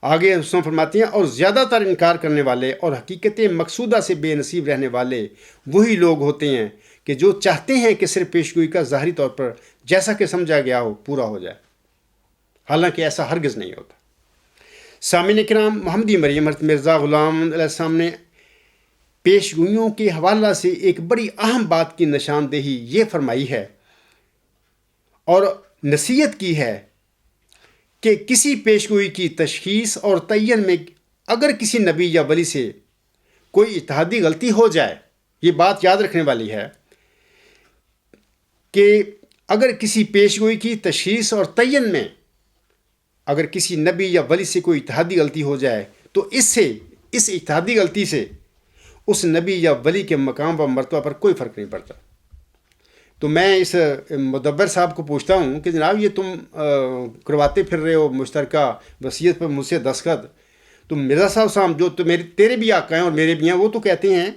آگے حسن فرماتے ہیں، اور زیادہ تر انکار کرنے والے اور حقیقت مقصودہ سے بے نصیب رہنے والے وہی لوگ ہوتے ہیں کہ جو چاہتے ہیں کہ صرف پیش گوئی کا ظاہری طور پر جیسا کہ سمجھا گیا ہو پورا ہو جائے، حالانکہ ایسا ہرگز نہیں ہوتا۔ سامعین کرام، محمدی مریم حضرت مرزا غلام علیہ السلام نے پیش گوئیوں کے حوالہ سے ایک بڑی اہم بات کی نشاندہی یہ فرمائی ہے اور نصیحت کی ہے کہ کسی پیش گوئی کی تشخیص اور تعین میں اگر کسی نبی یا ولی سے کوئی اجتہادی غلطی ہو جائے، یہ بات یاد رکھنے والی ہے کہ اگر کسی پیش گوئی کی تشخیص اور تعین میں اگر کسی نبی یا ولی سے کوئی اجتہادی غلطی ہو جائے تو اس اجتہادی غلطی سے اس نبی یا ولی کے مقام و مرتبہ پر کوئی فرق نہیں پڑتا۔ تو میں اس مدبر صاحب کو پوچھتا ہوں کہ جناب یہ تم کرواتے پھر رہے ہو مشترکہ وصیت پر مجھ سے دستخط، تو مرزا صاحب جو تو تیرے بھی آقا ہیں اور میرے بھی ہیں، وہ تو کہتے ہیں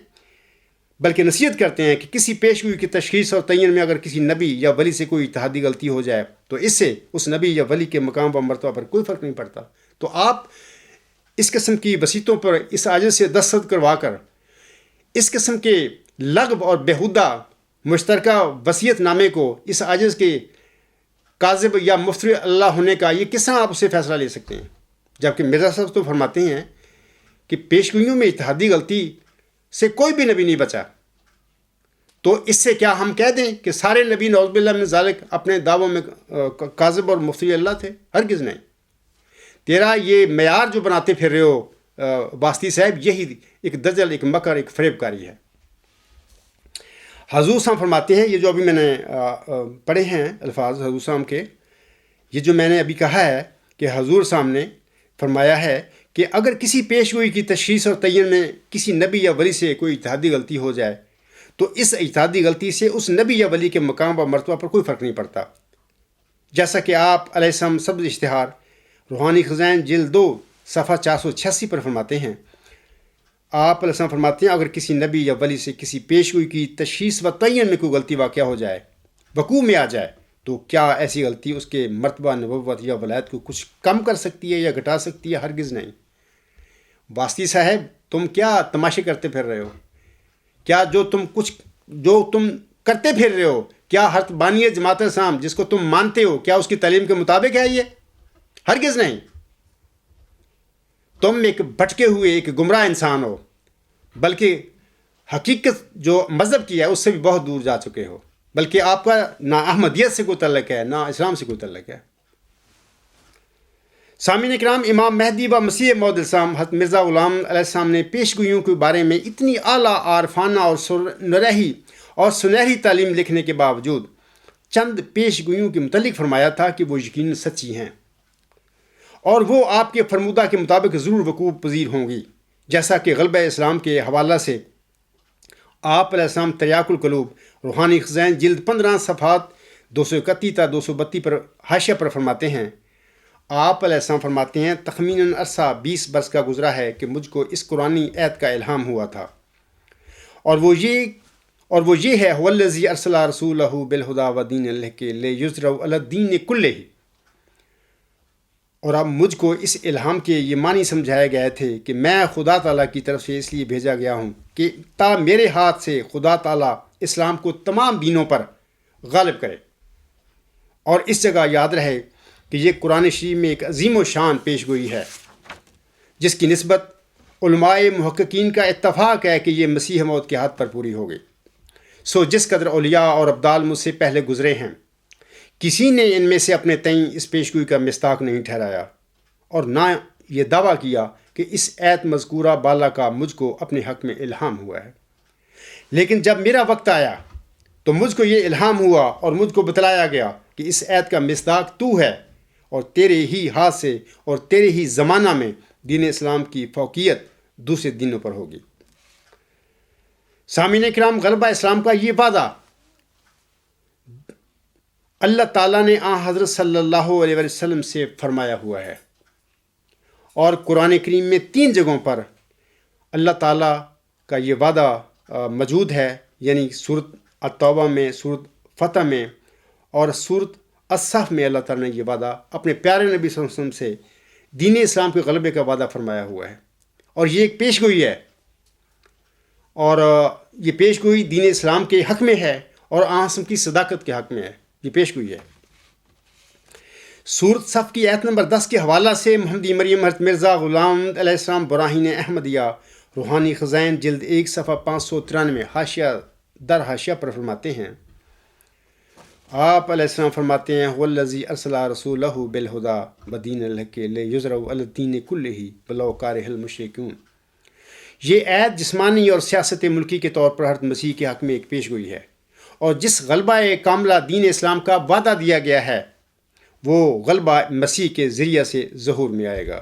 بلکہ نصیحت کرتے ہیں کہ کسی پیش گوئی کی تشخیص اور تعین میں اگر کسی نبی یا ولی سے کوئی اجتہادی غلطی ہو جائے تو اس سے اس نبی یا ولی کے مقام و مرتبہ پر کوئی فرق نہیں پڑتا۔ تو آپ اس قسم کی وصیتوں پر اس عاجز سے دستخط کروا کر اس قسم کے لغو اور بیہودہ مشترکہ وصیت نامے کو اس عاجز کے کاذب یا مفتری اللہ ہونے کا یہ کس طرح آپ اسے فیصلہ لے سکتے ہیں؟ جبکہ مرزا صاحب تو فرماتے ہیں کہ پیش گوئیوں میں اجتہادی غلطی سے کوئی بھی نبی نہیں بچا، تو اس سے کیا ہم کہہ دیں کہ سارے نبی نعوذ باللہ من ذالک اپنے دعووں میں کاذب اور مفتری اللہ تھے؟ ہرگز نہیں۔ تیرا یہ معیار جو بناتے پھر رہے ہو واسطی صاحب، یہی ایک دجل، ایک مکر، ایک فریب کاری ہے۔ حضور صاحب فرماتے ہیں، یہ جو ابھی میں نے پڑھے ہیں الفاظ حضور صاحب کے، یہ جو میں نے ابھی کہا ہے کہ حضور صاحب نے فرمایا ہے کہ اگر کسی پیش گوئی کی تشخیص اور تعین میں کسی نبی یا ولی سے کوئی اجتہادی غلطی ہو جائے تو اس اجتہادی غلطی سے اس نبی یا ولی کے مقام و مرتبہ پر کوئی فرق نہیں پڑتا، جیسا کہ آپ علیہ السلام سبز اشتہار روحانی خزائن جلد 2 صفحہ 486 پر فرماتے ہیں۔ آپ علیہ السلام فرماتے ہیں اگر کسی نبی یا ولی سے کسی پیش گوئی کی تشخیص و تعین میں کوئی غلطی واقع ہو جائے، وقوع میں آ جائے، تو کیا ایسی غلطی اس کے مرتبہ نبوت یا ولایت کو کچھ کم کر سکتی ہے یا گھٹا سکتی ہے؟ ہرگز نہیں۔ واسطی صاحب، تم کیا تماشے کرتے پھر رہے ہو؟ کیا جو تم کرتے پھر رہے ہو، کیا حضرت بانی جماعت اسلام جس کو تم مانتے ہو، کیا اس کی تعلیم کے مطابق ہے یہ؟ ہرگز نہیں۔ تم ایک بھٹکے ہوئے، ایک گمراہ انسان ہو، بلکہ حقیقت جو مذہب کی ہے اس سے بھی بہت دور جا چکے ہو، بلکہ آپ کا نہ احمدیت سے کوئی تعلق ہے، نہ اسلام سے کوئی تعلق ہے۔ سامعین کرام، امام مہدی و مسیح موعود الاسلام حضرت مرزا غلام علیہ السلام نے پیش گوئیوں کے بارے میں اتنی اعلیٰ عارفانہ اور سنہری تعلیم لکھنے کے باوجود چند پیش گوئیوں کے متعلق فرمایا تھا کہ وہ یقیناً سچی ہیں اور وہ آپ کے فرمودہ کے مطابق ضرور وقوع پذیر ہوں گی، جیسا کہ غلبہ اسلام کے حوالہ سے آپ علیہ السلام تریاق القلوب روحانی خزائن جلد 15 صفحات 231 تا 232 پر حاشیہ پر فرماتے ہیں، آپ علیہ السلام فرماتے ہیں تخمیناً عرصہ 20 برس کا گزرا ہے کہ مجھ کو اس قرآنی آیت کا الہام ہوا تھا، اور وہ یہ ہے والذی ارسل رسولہ بالہدی ودین الحق لیظہرہ علی الدین کلہ۔ اور اب مجھ کو اس الہام کے یہ معنی سمجھائے گئے تھے کہ میں خدا تعالیٰ کی طرف سے اس لیے بھیجا گیا ہوں کہ تا میرے ہاتھ سے خدا تعالیٰ اسلام کو تمام دینوں پر غالب کرے۔ اور اس جگہ یاد رہے کہ یہ قرآن شریف میں ایک عظیم و شان پیش گوئی ہے جس کی نسبت علماء محققین کا اتفاق ہے کہ یہ مسیح موعود کے ہاتھ پر پوری ہوگی۔ سو جس قدر اولیاء اور ابدال مجھ سے پہلے گزرے ہیں، کسی نے ان میں سے اپنے تئیں اس پیشگوئی کا مصداق نہیں ٹھہرایا اور نہ یہ دعویٰ کیا کہ اس آیت مذکورہ بالا کا مجھ کو اپنے حق میں الہام ہوا ہے۔ لیکن جب میرا وقت آیا تو مجھ کو یہ الہام ہوا اور مجھ کو بتلایا گیا کہ اس آیت کا مصداق تو ہے، اور تیرے ہی ہاتھ سے اور تیرے ہی زمانہ میں دین اسلام کی فوقیت دوسرے دینوں پر ہوگی۔ سامعین کرام، غلبہ اسلام کا یہ وعدہ اللہ تعالیٰ نے حضرت صلی اللہ علیہ وسلم سے فرمایا ہوا ہے، اور قرآن کریم میں 3 جگہوں پر اللہ تعالیٰ کا یہ وعدہ موجود ہے، یعنی سورۃ التوبہ میں، سورۃ فتح میں اور سورۃ الصف میں اللہ تعالیٰ نے یہ وعدہ اپنے پیارے نبی صلی اللہ علیہ وسلم سے دین اسلام کے غلبے کا وعدہ فرمایا ہوا ہے، اور یہ ایک پیش گوئی ہے، اور یہ پیش گوئی دین اسلام کے حق میں ہے اور آن کی صداقت کے حق میں ہے۔ یہ پیش گوئی ہے۔ سورۃ صف کی آیت نمبر 10 کے حوالہ سے محمدی مریم حضرت مرزا غلام علیہ السلام براہین احمدیہ روحانی خزائن جلد 1 صفحہ 593 حاشیہ در حاشیہ پر فرماتے ہیں، آپ علیہ السلام فرماتے ہیں والذی ارسل رسولہ بالہدی ودین الحق لیظہرہ علی الدین کلہ ولو کرہ المشرکون۔ یہ آیت جسمانی اور سیاست ملکی کے طور پر حضرت مسیح کے حق میں ایک پیش گوئی ہے، اور جس غلبہ کاملہ دین اسلام کا وعدہ دیا گیا ہے وہ غلبہ مسیح کے ذریعہ سے ظہور میں آئے گا،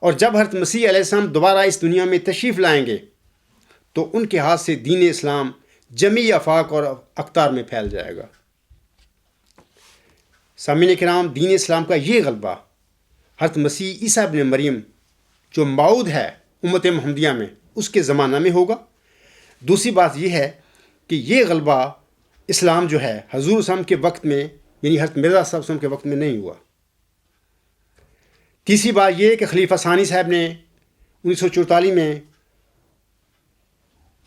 اور جب حضرت مسیح علیہ السلام دوبارہ اس دنیا میں تشریف لائیں گے تو ان کے ہاتھ سے دین اسلام جمیع آفاق اور اقطار میں پھیل جائے گا۔ سامعین کرام، دین اسلام کا یہ غلبہ حضرت مسیح عیسیٰ ابن مریم جو موعود ہے امت محمدیہ میں، اس کے زمانہ میں ہوگا۔ دوسری بات یہ ہے کہ یہ غلبہ اسلام جو ہے حضور صلی اللہ علیہ وسلم کے وقت میں، یعنی حضرت مرزا صاحب وسلم کے وقت میں نہیں ہوا۔ تیسری بات یہ ہے کہ خلیفہ ثانی صاحب نے 1944 میں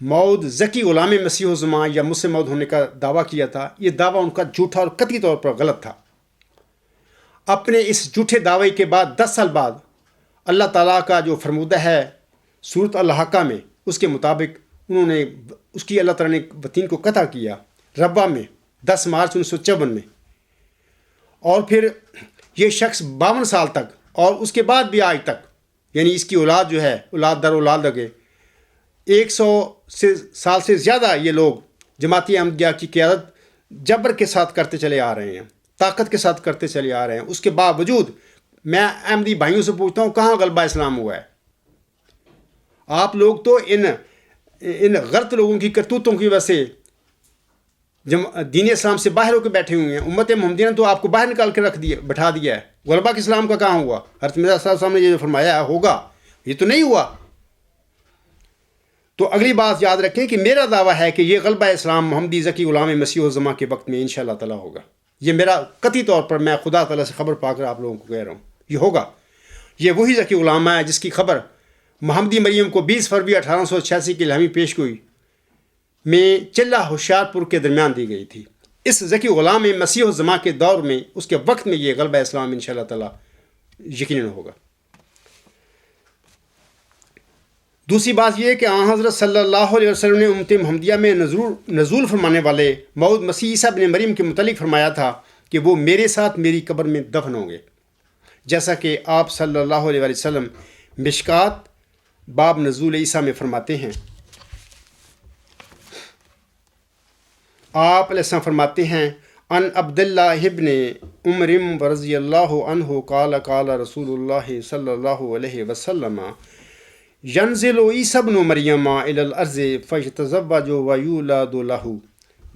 موعود ذکی غلام مسیح الزمان یا مسلم موعود ہونے کا دعویٰ کیا تھا۔ یہ دعویٰ ان کا جھوٹا اور قطعی طور پر غلط تھا۔ اپنے اس جھوٹے دعوے کے بعد 10 سال بعد اللہ تعالیٰ کا جو فرمودہ ہے سورۃ الحاقہ میں، اس کے مطابق انہوں نے اس کی اللہ تعالیٰ نے وطین کو قطع کیا ربہ میں 10 مارچ 1954 میں، اور پھر یہ شخص 52 سال تک اور اس کے بعد بھی آج تک، یعنی اس کی اولاد جو ہے اولاد در اولاد لگے 100 سال سے زیادہ یہ لوگ جماعت احمدیہ کی قیادت جبر کے ساتھ کرتے چلے آ رہے ہیں، طاقت کے ساتھ کرتے چلے آ رہے ہیں۔ اس کے باوجود میں احمدی بھائیوں سے پوچھتا ہوں کہاں غلبہ اسلام ہوا ہے؟ آپ لوگ تو ان غلط لوگوں کی کرتوتوں کی وجہ سے دین اسلام سے باہر ہو کے بیٹھے ہوئے ہیں۔ امت محمدیہ نے تو آپ کو باہر نکال کے بٹھا دیا ہے۔ غلبہ کے اسلام کا کہاں ہوا؟ حضرت مرزا صاحب نے یہ جو فرمایا ہوگا، یہ تو نہیں ہوا۔ تو اگلی بات یاد رکھیں کہ میرا دعویٰ ہے کہ یہ غلبہ اسلام محمدی ذکی غلام مسیح الزمان کے وقت میں انشاءاللہ تعالیٰ ہوگا۔ یہ میرا قطعی طور پر میں خدا تعالیٰ سے خبر پا کر آپ لوگوں کو کہہ رہا ہوں، یہ ہوگا۔ یہ وہی ذکی غلام ہے جس کی خبر محمدی مریم کو 20 فروری 1886 کی الہامی پیش گوئی میں چلہ ہوشیار پور کے درمیان دی گئی تھی۔ اس ذکی غلام مسیح الزمان کے دور میں، اس کے وقت میں یہ غلبہ اسلام انشاءاللہ تعالیٰ یقیناً ہوگا۔ دوسری بات یہ ہے کہ حضرت صلی اللہ علیہ وسلم نے امت محمدیہ میں نزول فرمانے والے موعود مسیح عیسیٰ ابن مریم کے متعلق فرمایا تھا کہ وہ میرے ساتھ میری قبر میں دفن ہوں گے، جیسا کہ آپ صلی اللہ علیہ وسلم مشکات باب نزول عیسیٰ میں فرماتے ہیں۔ آپ علیہ السلام فرماتے ہیں ان عبداللہ ابن عمر رضی اللہ عنہ قال قال رسول اللہ صلی اللہ علیہ وسلم ينزل عیسی ابن مریم الی الارض فیتزوج ویولد له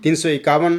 351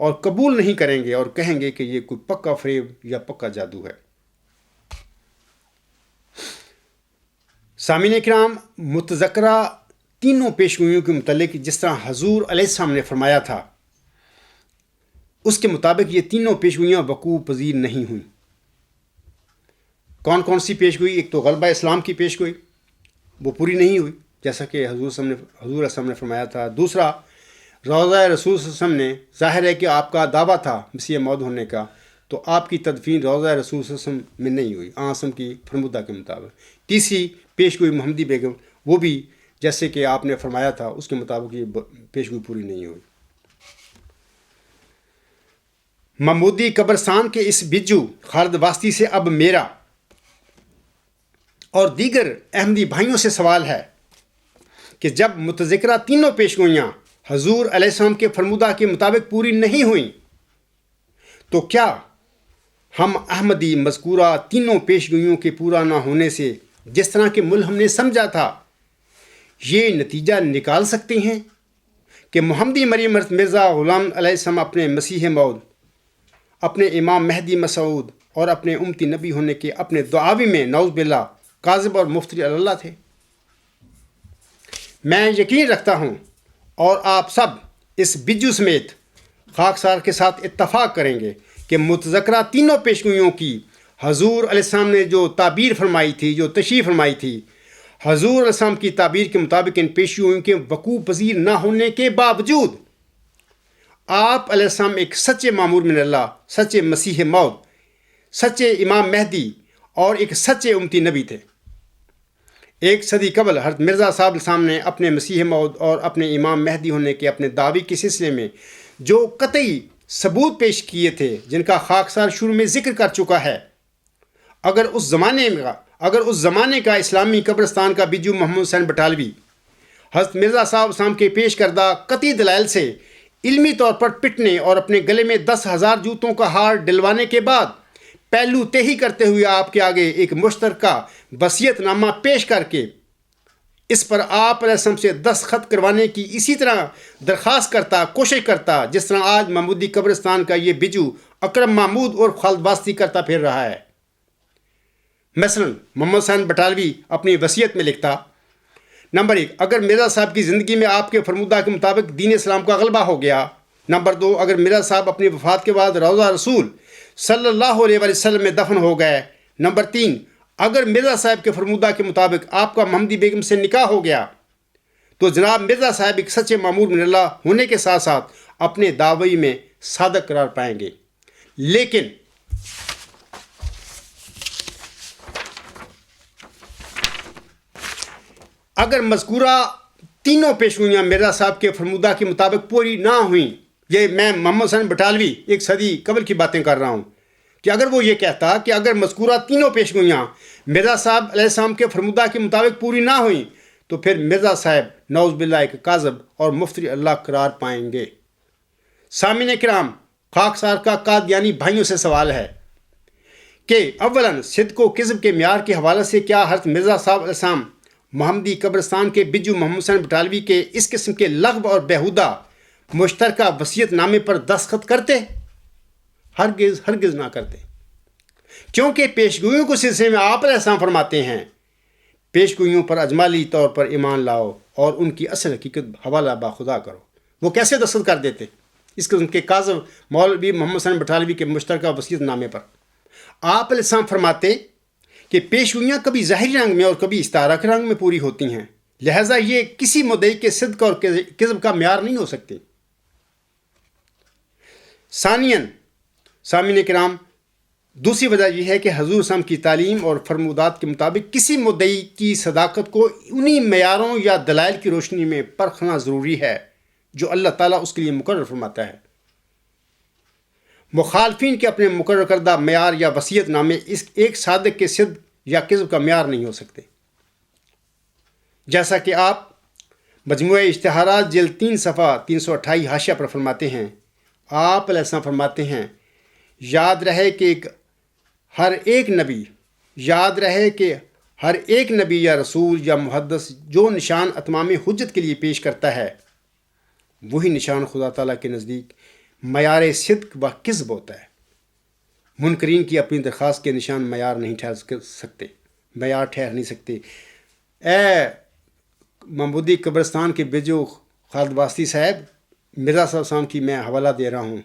اور قبول نہیں کریں گے اور کہیں گے کہ یہ کوئی پکا فریب یا پکا جادو ہے۔ سامعین کرام، متذکرہ تینوں پیشگوئیوں کے متعلق جس طرح حضور علیہ السلام نے فرمایا تھا، اس کے مطابق یہ تینوں پیشگوئیاں وقوع پذیر نہیں ہوئیں۔ کون کون سی پیشگوئی؟ ایک تو غلبہ اسلام کی پیشگوئی، وہ پوری نہیں ہوئی جیسا کہ حضور علیہ السلام نے فرمایا تھا۔ دوسرا، روضہ رسول صلی اللہ علیہ وسلم نے، ظاہر ہے کہ آپ کا دعویٰ تھا مسیح موعود ہونے کا، تو آپ کی تدفین روضہ رسول صلی اللہ علیہ وسلم میں نہیں ہوئی آسم کی فرمودہ کے مطابق۔ تیسری پیشگوئی محمدی بیگم، وہ بھی جیسے کہ آپ نے فرمایا تھا اس کے مطابق یہ پیشگوئی پوری نہیں ہوئی۔ محمودی قبرستان کے اس بجو خالد واسطی سے اب میرا اور دیگر احمدی بھائیوں سے سوال ہے کہ جب متذکرہ تینوں پیشگوئیاں حضور علیہ السلام کے فرمودہ کے مطابق پوری نہیں ہوئیں، تو کیا ہم احمدی مذکورہ تینوں پیشگوئیوں کے پورا نہ ہونے سے جس طرح کے ملہم نے سمجھا تھا یہ نتیجہ نکال سکتے ہیں کہ محمدی مریم مرزا غلام علیہ السلام اپنے مسیح موعود، اپنے امام مہدی مسعود اور اپنے امتی نبی ہونے کے اپنے دعاوی میں نعوذ باللہ کاذب اور مفتری علی اللہ تھے؟ میں یقین رکھتا ہوں اور آپ سب اس بجو سمیت خاکسار کے ساتھ اتفاق کریں گے کہ متذکرہ تینوں پیشگوئیوں کی حضور علیہ السلام نے جو تعبیر فرمائی تھی، جو تشریح فرمائی تھی، حضور علیہ السلام کی تعبیر کے مطابق ان پیشگوئیوں کے وقوع پذیر نہ ہونے کے باوجود آپ علیہ السلام ایک سچے مامور من اللہ، سچے مسیح موعود، سچے امام مہدی اور ایک سچے امتی نبی تھے۔ ایک صدی قبل حضرت مرزا صاحب السلام نے اپنے مسیح موعود اور اپنے امام مہدی ہونے کے اپنے دعوی کے سلسلے میں جو قطعی ثبوت پیش کیے تھے، جن کا خاکسار شروع میں ذکر کر چکا ہے، اگر اس زمانے کا اسلامی قبرستان کا بجو محمد حسین بٹالوی حضرت مرزا صاحب السلام کے پیش کردہ قطعی دلائل سے علمی طور پر پٹنے اور اپنے گلے میں 10,000 جوتوں کا ہار ڈلوانے کے بعد پہلو تہی کرتے ہوئے آپ کے آگے ایک مشترکہ وصیت نامہ پیش کر کے اس پر آپ علیہ السلام سے دستخط کروانے کی اسی طرح درخواست کرتا، کوشش کرتا جس طرح آج محمودی قبرستان کا یہ بجو اکرم محمود اور خالد واسطی کرتا پھر رہا ہے۔ مثلا محمد حسین بٹالوی اپنی وصیت میں لکھتا، نمبر 1، اگر مرزا صاحب کی زندگی میں آپ کے فرمودہ کے مطابق دین اسلام کا غلبہ ہو گیا۔ نمبر 2، اگر مرزا صاحب اپنی وفات کے بعد روضہ رسول صلی اللہ علیہ وسلم میں دفن ہو گئے۔ نمبر 3، اگر مرزا صاحب کے فرمودہ کے مطابق آپ کا محمدی بیگم سے نکاح ہو گیا تو جناب مرزا صاحب ایک سچے مامور من اللہ ہونے کے ساتھ ساتھ اپنے دعوی میں صادق قرار پائیں گے۔ لیکن اگر مذکورہ تینوں پیشگوئیاں مرزا صاحب کے فرمودہ کے مطابق پوری نہ ہوئیں، یہ میں محمد حسین بٹالوی ایک صدی قبل کی باتیں کر رہا ہوں، کہ اگر وہ یہ کہتا کہ اگر مذکورہ تینوں پیشگوئیاں مرزا صاحب علیہ السلام کے فرمودہ کے مطابق پوری نہ ہوئیں تو پھر مرزا صاحب نعوذ باللہ ایک کاذب اور مفتری اللہ قرار پائیں گے۔ سامعین کرام، خاکسار کا قادیانی بھائیوں سے سوال ہے کہ اولاً صدق و کذب کے معیار کے حوالے سے کیا حضرت مرزا صاحب علیہ السلام محمدی قبرستان کے بجو محمد حسین بٹالوی کے اس قسم کے لغو اور بیہودہ مشترکہ وصیت نامے پر دستخط کرتے؟ ہرگز نہ کرتے، کیونکہ پیشگوئیوں کو سلسلے میں آپ علیہ السلام فرماتے ہیں، پیشگوئیوں پر اجمالی طور پر ایمان لاؤ اور ان کی اصل حقیقت حوالہ باخدا کرو۔ وہ کیسے دستخط کر دیتے اس قسم کے کاذب مولوی محمد حسین بٹالوی کے مشترکہ وصیت نامے پر؟ آپ علیہ السلام فرماتے کہ پیشگوئیاں کبھی ظاہری رنگ میں اور کبھی استعارہ کے رنگ میں پوری ہوتی ہیں، لہٰذا یہ کسی مدعی کے صدق اور کذب کا معیار نہیں ہو سکتی۔ ثانیاً سامعین کرام، دوسری وجہ یہ ہے کہ حضور صلی اللہ علیہ وسلم کی تعلیم اور فرمودات کے مطابق کسی مدعی کی صداقت کو انہی معیاروں یا دلائل کی روشنی میں پرکھنا ضروری ہے جو اللہ تعالیٰ اس کے لیے مقرر فرماتا ہے۔ مخالفین کے اپنے مقرر کردہ معیار یا وصیت نامے اس ایک صادق کے صدق یا کذب کا معیار نہیں ہو سکتے۔ جیسا کہ آپ مجموعہ اشتہارات جلد 3 صفحہ 328 حاشیہ پر فرماتے ہیں، آپ علیہ السلام فرماتے ہیں، یاد رہے کہ ہر ایک نبی یا رسول یا محدث جو نشان اتمام حجت کے لیے پیش کرتا ہے، وہی نشان خدا تعالیٰ کے نزدیک معیار صدق و کذب ہوتا ہے۔ منکرین کی اپنی درخواست کے نشان معیار نہیں ٹھہر نہیں سکتے۔ اے محمودی قبرستان کے بیجو خالد واسطی صاحب، مرزا صاحب کی میں حوالہ دے رہا ہوں۔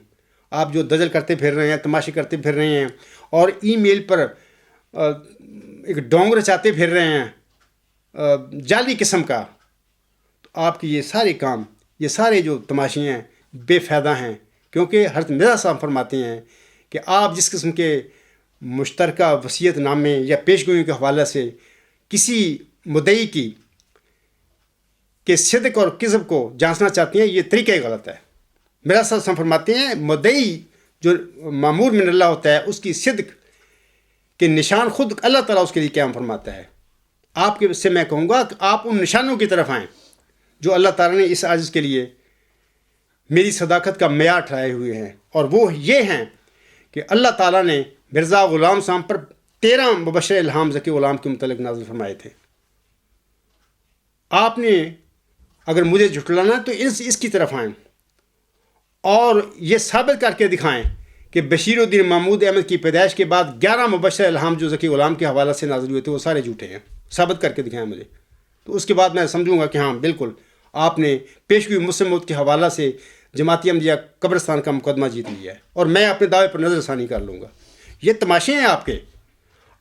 آپ جو دجل کرتے پھر رہے ہیں، تماشے کرتے پھر رہے ہیں، اور ای میل پر ایک ڈونگ رچاتے پھر رہے ہیں جعلی قسم کا، تو آپ کی یہ سارے کام، یہ سارے جو تماشے ہیں بے فائدہ ہیں، کیونکہ حضرت مرزا صاحب فرماتے ہیں کہ آپ جس قسم کے مشترکہ وصیت نامے یا پیشگوئیوں کے حوالے سے کسی مدعی کی کہ صدق اور کذب کو جانچنا چاہتے ہیں، یہ طریقہ غلط ہے۔ مرزا صاحب فرماتے ہیں مدعی جو معمور من اللہ ہوتا ہے، اس کی صدق کے نشان خود اللہ تعالیٰ اس کے لیے قیام فرماتا ہے۔ آپ کے سے میں کہوں گا کہ آپ ان نشانوں کی طرف آئیں جو اللہ تعالیٰ نے اس عاجز کے لیے میری صداقت کا معیار ٹھہرائے ہوئے ہیں، اور وہ یہ ہیں کہ اللہ تعالیٰ نے مرزا غلام صاحب پر 13 مبشر الہام ذکی غلام کے متعلق نازل فرمائے تھے۔ آپ نے اگر مجھے جھٹلانا تو اس کی طرف آئیں اور یہ ثابت کر کے دکھائیں کہ بشیر الدین محمود احمد کی پیدائش کے بعد 11 مبشر الہام جو ذکی غلام کے حوالے سے نازل ہوئے تھے وہ سارے جھوٹے ہیں، ثابت کر کے دکھائیں مجھے، تو اس کے بعد میں سمجھوں گا کہ ہاں بالکل آپ نے پیشگوئی مسلم موت کے حوالہ سے جماعتی احمدیہ قبرستان کا مقدمہ جیت لیا ہے، اور میں اپنے دعوے پر نظر ثانی کر لوں گا۔ یہ تماشے ہیں آپ کے،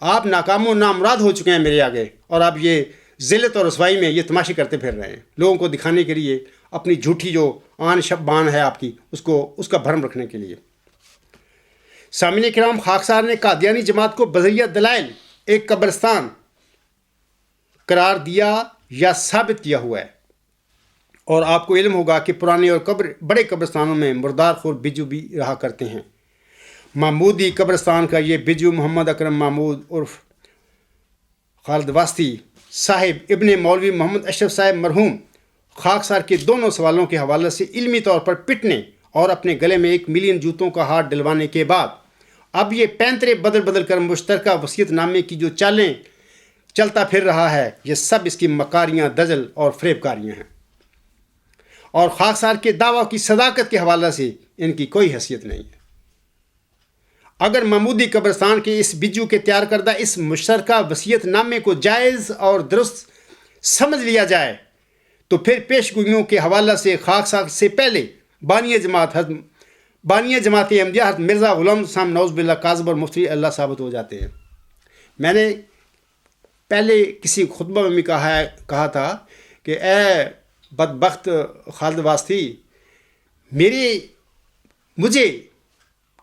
آپ ناکام و نامراد ہو چکے ہیں میرے آگے، اور آپ یہ ذلت اور رسوائی میں یہ تماشے کرتے پھر رہے ہیں لوگوں کو دکھانے کے لیے، اپنی جھوٹی جو آن شب بان ہے آپ کی اس کا بھرم رکھنے کے لیے۔ سامعین کرام، خاکسار نے قادیانی جماعت کو بذریعہ دلائل ایک قبرستان قرار دیا یا ثابت کیا ہوا ہے، اور آپ کو علم ہوگا کہ پرانے اور بڑے قبرستانوں میں مردار خور بجو بھی رہا کرتے ہیں۔ محمودی قبرستان کا یہ بجو محمد اکرم محمود عرف خالد واسطی صاحب ابن مولوی محمد اشرف صاحب مرحوم خاکسار کے دونوں سوالوں کے حوالے سے علمی طور پر پٹنے اور اپنے گلے میں 1 ملین جوتوں کا ہار ڈلوانے کے بعد اب یہ پینترے بدل کر مشترکہ وصیت نامے کی جو چالیں چلتا پھر رہا ہے، یہ سب اس کی مکاریاں، دجل اور فریب کاریاں ہیں، اور خاکسار کے دعویٰ کی صداقت کے حوالے سے ان کی کوئی حیثیت نہیں ہے۔ اگر محمودی قبرستان کے اس بجو کے تیار کردہ اس مشترکہ وصیت نامے کو جائز اور درست سمجھ لیا جائے تو پھر پیشگوئیوں کے حوالے سے خاکسار سے پہلے بانی جماعت احمدیہ حضرت مرزا غلام صاحب نعوذ باللہ کاذب اور مفتری اللہ ثابت ہو جاتے ہیں۔ میں نے پہلے کسی خطبہ میں بھی کہا تھا کہ اے بدبخت خالد واسطی، مجھے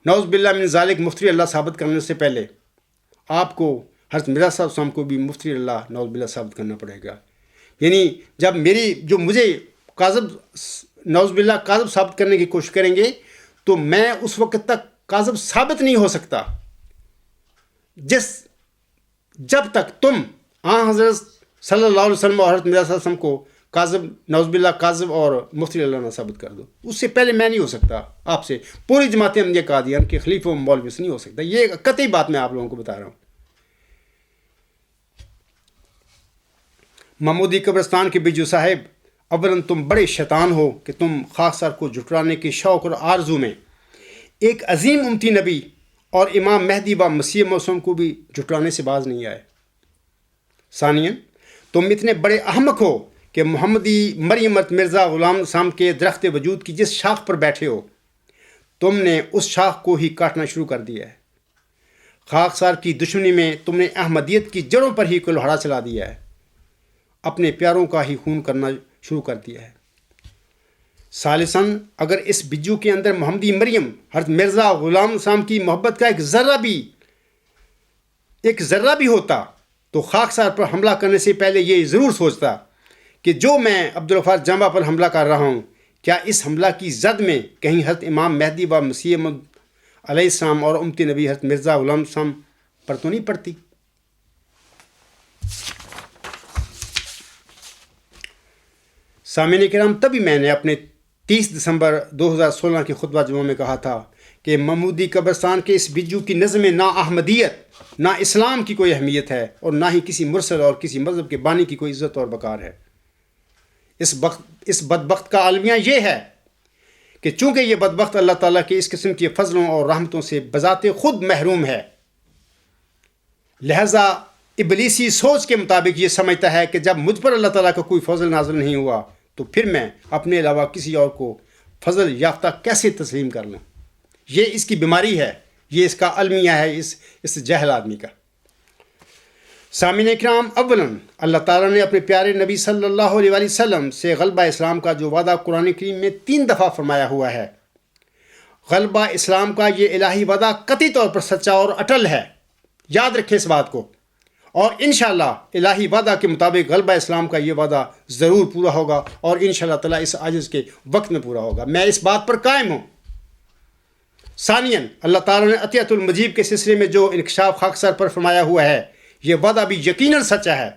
نعوذ باللہ من ذالک مفتری اللہ ثابت کرنے سے پہلے آپ کو حضرت مرزا صاحب کو بھی مفتری اللہ نعوذ باللہ ثابت کرنا پڑے گا۔ یعنی جب مجھے کاذب نعوذ باللہ کاذب ثابت کرنے کی کوشش کریں گے تو میں اس وقت تک کاذب ثابت نہیں ہو سکتا جب تک تم حضرت صلی اللہ علیہ وسلم اور حضرت مرزا صلی اللہ علیہ وسلم کو کاذب نعوذ باللہ کاذب اور مفتری اللہ نہ ثابت کر دو۔ اس سے پہلے میں نہیں ہو سکتا آپ سے، پوری جماعت احمدیہ قادیان کے خلیفہ و مولوی سے نہیں ہو سکتا۔ یہ قطعی بات میں آپ لوگوں کو بتا رہا ہوں۔ محمودی قبرستان کے بجو صاحب، اولاً تم بڑے شیطان ہو کہ تم خاکسار کو جھٹلانے کے شوق اور آرزو میں ایک عظیم امتی نبی اور امام مہدی و مسیح موسم کو بھی جھٹلانے سے باز نہیں آئے۔ ثانیاً، تم اتنے بڑے احمق ہو کہ محمدی مریم مرزا غلام صاحب کے درخت وجود کی جس شاخ پر بیٹھے ہو، تم نے اس شاخ کو ہی کاٹنا شروع کر دیا ہے۔ خاکسار کی دشمنی میں تم نے احمدیت کی جڑوں پر ہی کلہاڑا چلا دیا ہے، اپنے پیاروں کا ہی خون کرنا شروع کر دیا ہے۔ ثالثاً، اگر اس بجو کے اندر محمدی مریم حضرت مرزا غلام صاحب کی محبت کا ایک ذرہ بھی ہوتا تو خاکسار پر حملہ کرنے سے پہلے یہ ضرور سوچتا کہ جو میں عبدالغفار جامع پر حملہ کر رہا ہوں، کیا اس حملہ کی زد میں کہیں حضرت امام مہدی و مسیح موعود علیہ السلام اور امتی نبی حضرت مرزا غلام صاحب پر تو نہیں پڑتی؟ سامعین کرام، تبھی میں نے اپنے 30 دسمبر 2016 کے خطبہ جمعہ میں کہا تھا کہ محمودی قبرستان کے اس بجو کی نظم نہ احمدیت نہ اسلام کی کوئی اہمیت ہے، اور نہ ہی کسی مرسل اور کسی مذہب کے بانی کی کوئی عزت اور وقار ہے۔ اس بدبخت کا المیہ یہ ہے کہ چونکہ یہ بدبخت اللہ تعالیٰ کے اس قسم کے فضلوں اور رحمتوں سے بذات خود محروم ہے، لہذا ابلیسی سوچ کے مطابق یہ سمجھتا ہے کہ جب مجھ پر اللہ تعالیٰ کا کوئی فضل نازل نہیں ہوا تو پھر میں اپنے علاوہ کسی اور کو فضل یافتہ کیسے تسلیم کر لوں۔ یہ اس کی بیماری ہے، یہ اس کا المیہ ہے، اس جاہل آدمی کا۔ سامعین اکرام، اولاً اللہ تعالیٰ نے اپنے پیارے نبی صلی اللہ علیہ وآلہ وسلم سے غلبہ اسلام کا جو وعدہ قرآن کریم میں 3 دفعہ فرمایا ہوا ہے، غلبہ اسلام کا یہ الہی وعدہ قطعی طور پر سچا اور اٹل ہے، یاد رکھیں اس بات کو، اور انشاءاللہ الہی وعدہ کے مطابق غلبہ اسلام کا یہ وعدہ ضرور پورا ہوگا، اور انشاءاللہ تعالیٰ اس عاجز کے وقت میں پورا ہوگا، میں اس بات پر قائم ہوں۔ ثانیاً اللہ تعالیٰ نے عطیۃ المجیب کے سلسلے میں جو انکشاف خاکسار پر فرمایا ہوا ہے، یہ وعدہ بھی یقیناً سچا ہے،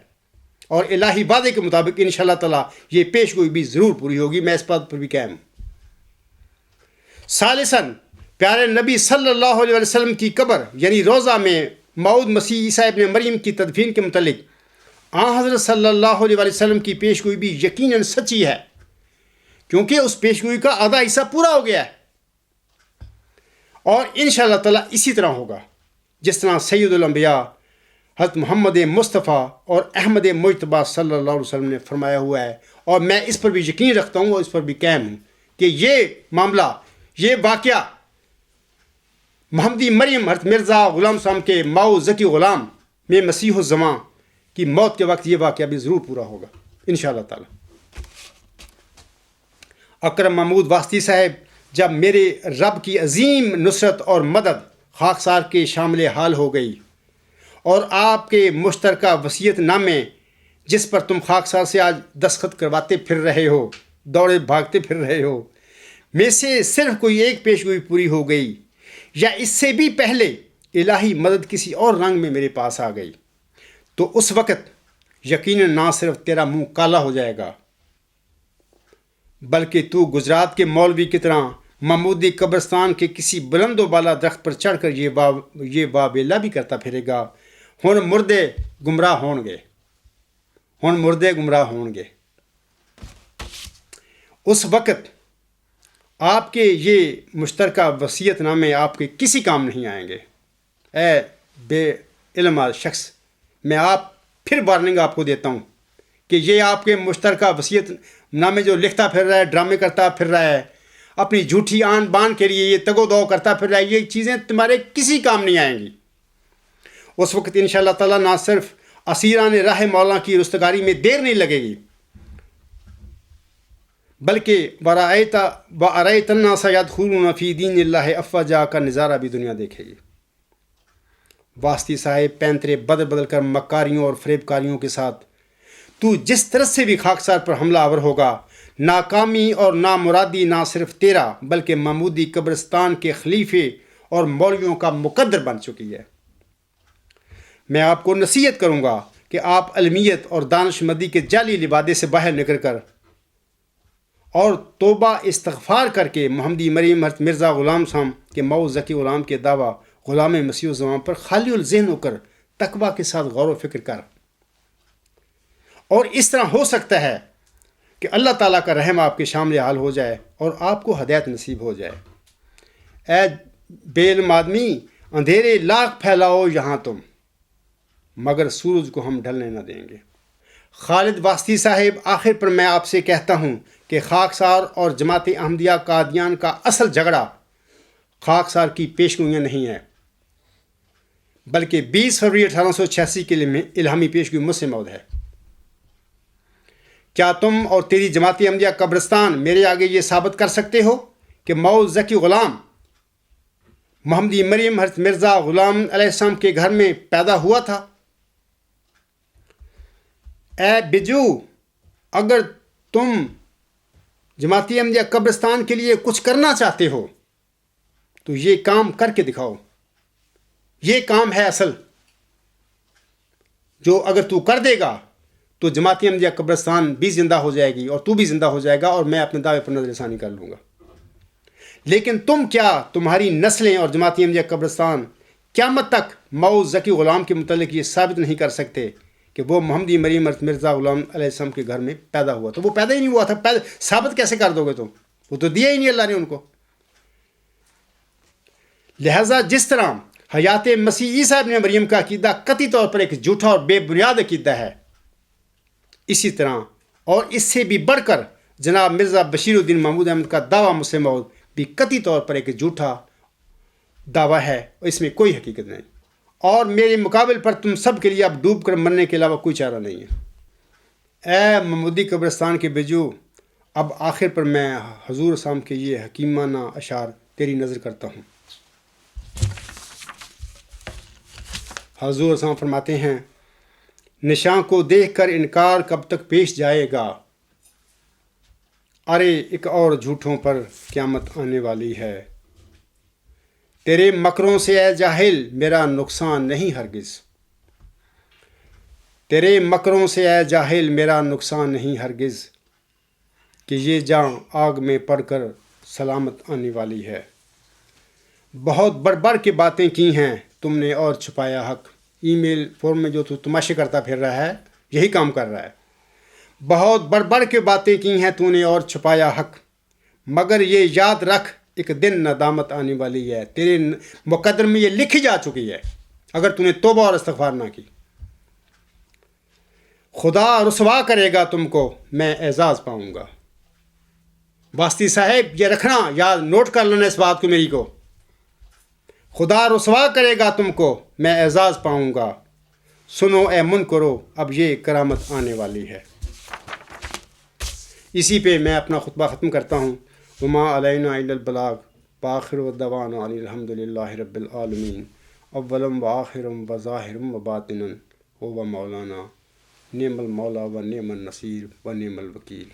اور الہی وعدے کے مطابق انشاءاللہ تعالیٰ یہ پیش گوئی بھی ضرور پوری ہوگی، میں اس بات پر بھی قائم ہوں۔ ثالثاً پیارے نبی صلی اللہ علیہ وسلم کی قبر یعنی روضہ میں موعود مسیح عیسیٰ ابن مریم کی تدفین کے متعلق حضرت صلی اللہ علیہ وسلم کی پیش گوئی بھی یقیناً سچی ہے، کیونکہ اس پیش گوئی کا آدھا حصہ پورا ہو گیا ہے، اور انشاءاللہ تعالیٰ اسی طرح ہوگا جس طرح سید الانبیاء حضرت محمد مصطفیٰ اور احمد مجتبیٰ صلی اللہ علیہ وسلم نے فرمایا ہوا ہے، اور میں اس پر بھی یقین رکھتا ہوں اور اس پر بھی قائم ہوں کہ یہ معاملہ، یہ واقعہ محمدی مریم حضرت مرزا غلام صاحب کے ماؤ ذکی غلام میں مسیح الزمان کی موت کے وقت یہ واقعہ بھی ضرور پورا ہوگا انشاءاللہ تعالی۔ اکرم محمود واسطی صاحب جب میرے رب کی عظیم نصرت اور مدد خاکسار کے شامل حال ہو گئی، اور آپ کے مشترکہ وصیت نامے جس پر تم خاکسار سے آج دستخط کرواتے پھر رہے ہو، دوڑے بھاگتے پھر رہے ہو، میں سے صرف کوئی ایک پیشگوئی پوری ہو گئی، یا اس سے بھی پہلے الہی مدد کسی اور رنگ میں میرے پاس آ گئی، تو اس وقت یقیناً نہ صرف تیرا منہ کالا ہو جائے گا، بلکہ تو گجرات کے مولوی کی طرح محمودی قبرستان کے کسی بلند و بالا درخت پر چڑھ کر یہ واویلا بھی کرتا پھرے گا، ہن مردے گمراہ ہون گے، ہن مردے گمراہ ہون گے۔ اس وقت آپ کے یہ مشترکہ وصیت نامے آپ کے کسی کام نہیں آئیں گے۔ اے بے علم شخص، میں پھر وارننگ آپ کو دیتا ہوں کہ یہ آپ کے مشترکہ وصیت نامے جو لکھتا پھر رہا ہے، ڈرامے کرتا پھر رہا ہے، اپنی جھوٹی آن بان کے لیے یہ تگ و دو کرتا پھر رہا ہے، یہ چیزیں تمہارے کسی کام نہیں آئیں گی۔ اس وقت انشاءاللہ تعالیٰ نہ صرف اسیران راہ مولا کی رستگاری میں دیر نہیں لگے گی، بلکہ وَأَرَأَيْتَ النَّاسَ يَدْخُلُونَ فِي دِينِ اللَّهِ أَفْوَاجًا کا نظارہ بھی دنیا دیکھے گی۔ واسطی صاحب پینترے بدل بدل کر مکاریوں اور فریب کاریوں کے ساتھ تو جس طرح سے بھی خاکسار پر حملہ آور ہوگا، ناکامی اور نامرادی نہ صرف تیرا بلکہ محمودی قبرستان کے خلیفے اور مولویوں کا مقدر بن چکی ہے۔ میں آپ کو نصیحت کروں گا کہ آپ علمیت اور دانش مندی کے جعلی لبادے سے باہر نکل کر اور توبہ استغفار کر کے محمدی مریم حضرت مرزا غلام صاحب کے مئو ذکی غلام کے دعویٰ غلام مسیح الزمان پر خالی الذہن ہو کر تقویٰ کے ساتھ غور و فکر کر، اور اس طرح ہو سکتا ہے کہ اللہ تعالیٰ کا رحم آپ کے شامل حال ہو جائے اور آپ کو ہدایت نصیب ہو جائے۔ اے بے علم آدمی، اندھیرے لاکھ پھیلاؤ یہاں تم، مگر سورج کو ہم ڈھلنے نہ دیں گے۔ خالد واسطی صاحب، آخر پر میں آپ سے کہتا ہوں کہ خاکسار اور جماعت احمدیہ قادیان کا اصل جھگڑا خاکسار کی پیشگوئیاں نہیں ہے، بلکہ 20 فروری 1886 کے لیے الہامی پیشگوئی مجھ سے موعود ہے۔ کیا تم اور تیری جماعت احمدیہ قبرستان میرے آگے یہ ثابت کر سکتے ہو کہ مئو ذکی غلام محمدی مریم حضرت مرزا غلام علیہ السلام کے گھر میں پیدا ہوا تھا؟ اے بجو، اگر تم جماعت احمدیہ قبرستان کے لیے کچھ کرنا چاہتے ہو تو یہ کام کر کے دکھاؤ۔ یہ کام ہے اصل، جو اگر تو کر دے گا تو جماعت احمدیہ قبرستان بھی زندہ ہو جائے گی اور تو بھی زندہ ہو جائے گا، اور میں اپنے دعوے پر نظر ثانی کر لوں گا۔ لیکن تم کیا، تمہاری نسلیں اور جماعت احمدیہ قبرستان قیامت تک مئو ذکی غلام کے متعلق یہ ثابت نہیں کر سکتے کہ وہ محمدی مریم مرزا غلام علیہ السلام کے گھر میں پیدا ہوا، تو وہ پیدا ہی نہیں ہوا تھا، ثابت کیسے کر دو گے تم؟ وہ تو دیا ہی نہیں اللہ نے ان کو. لہذا جس طرح حیات مسیح عیسیٰ ابن مریم کا عقیدہ قطعی طور پر ایک جھوٹا اور بے بنیاد عقیدہ ہے، اسی طرح اور اس سے بھی بڑھ کر جناب مرزا بشیر الدین محمود احمد کا دعویٰ مسلم موعود بھی قطعی طور پر ایک جھوٹا دعویٰ ہے، اور اس میں کوئی حقیقت نہیں. اور میرے مقابل پر تم سب کے لیے اب ڈوب کر مرنے کے علاوہ کوئی چارہ نہیں ہے. اے محمودی قبرستان کے بیجو، اب آخر پر میں حضور صاحب کے یہ حکیمانہ اشعار تیری نظر کرتا ہوں. حضور صاحب فرماتے ہیں، نشان کو دیکھ کر انکار کب تک پیش جائے گا، ارے ایک اور جھوٹوں پر قیامت آنے والی ہے. تیرے مکروں سے اے جاہل میرا نقصان نہیں ہرگز، تیرے مکروں سے اے جاہل میرا نقصان نہیں ہرگز، کہ یہ جاں آگ میں پڑ کر سلامت آنے والی ہے. بہت بڑھ بڑھ کے باتیں کی ہیں تم نے اور چھپایا حق. ای میل فورم میں جو تو تماشے کرتا پھر رہا ہے یہی کام کر رہا ہے. بہت بڑھ بڑھ کے باتیں کی ہیں تو نے اور چھپایا حق، مگر یہ یاد رکھ ایک دن ندامت آنے والی ہے. تیرے مقدر میں یہ لکھی جا چکی ہے اگر تو نے توبہ اور استغفار نہ کی. خدا رسوا کرے گا تم کو، میں اعزاز پاؤں گا. واسطی صاحب یہ رکھنا، یاد نوٹ کر لینا اس بات کو میری کو. خدا رسوا کرے گا تم کو، میں اعزاز پاؤں گا. سنو اے منکرو اب یہ کرامت آنے والی ہے. اسی پہ میں اپنا خطبہ ختم کرتا ہوں. وما علینا الا البلاغ، بآخر دعوانا الحمد للہ رب العالمین. اولم و آخرم و ظاہرم و باطنا هو مولانا، نعم المولا و نعم النصیر و نعم الوکیل.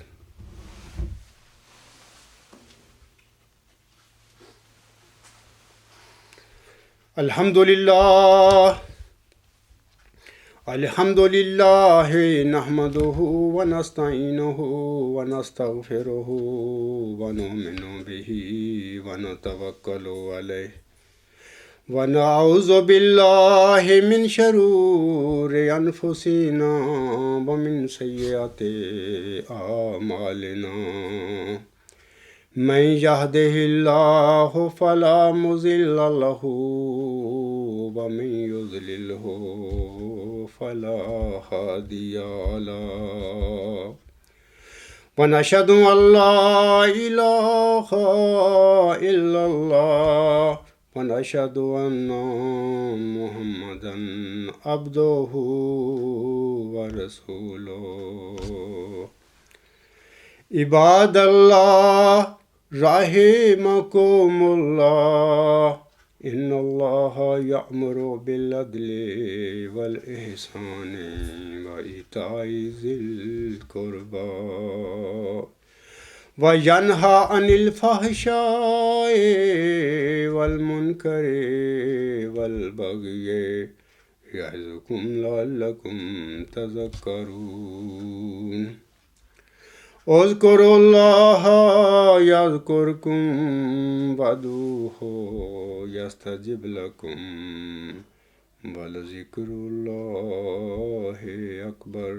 الحمد للہ الحمد للہ نحمدہ ونستعینہ ونستغفرہ ونؤمن بہ ونتوکل علیہ ونعوذ باللہ من شرور انفسنا ومن سیئات اعمالنا. من یہدہ اللہ فلا مضل لہ ومن یضللہ فلا ہادی لہ. ونشہد ان لا الہ الا اللہ ونشہد ان محمدا عبدہ ورسولہ. عباد اللہ رحمکم اللہ، ان اللہ یأمر بالعدل والإحسان وإیتاء ذی القربى وینہی عن الفحشاء والمنکر والبغی یعظکم لعلکم تذکرون. اذکروا اللہ یذکرکم وادعوہ یستجب لکم ولذکر اللہ اکبر.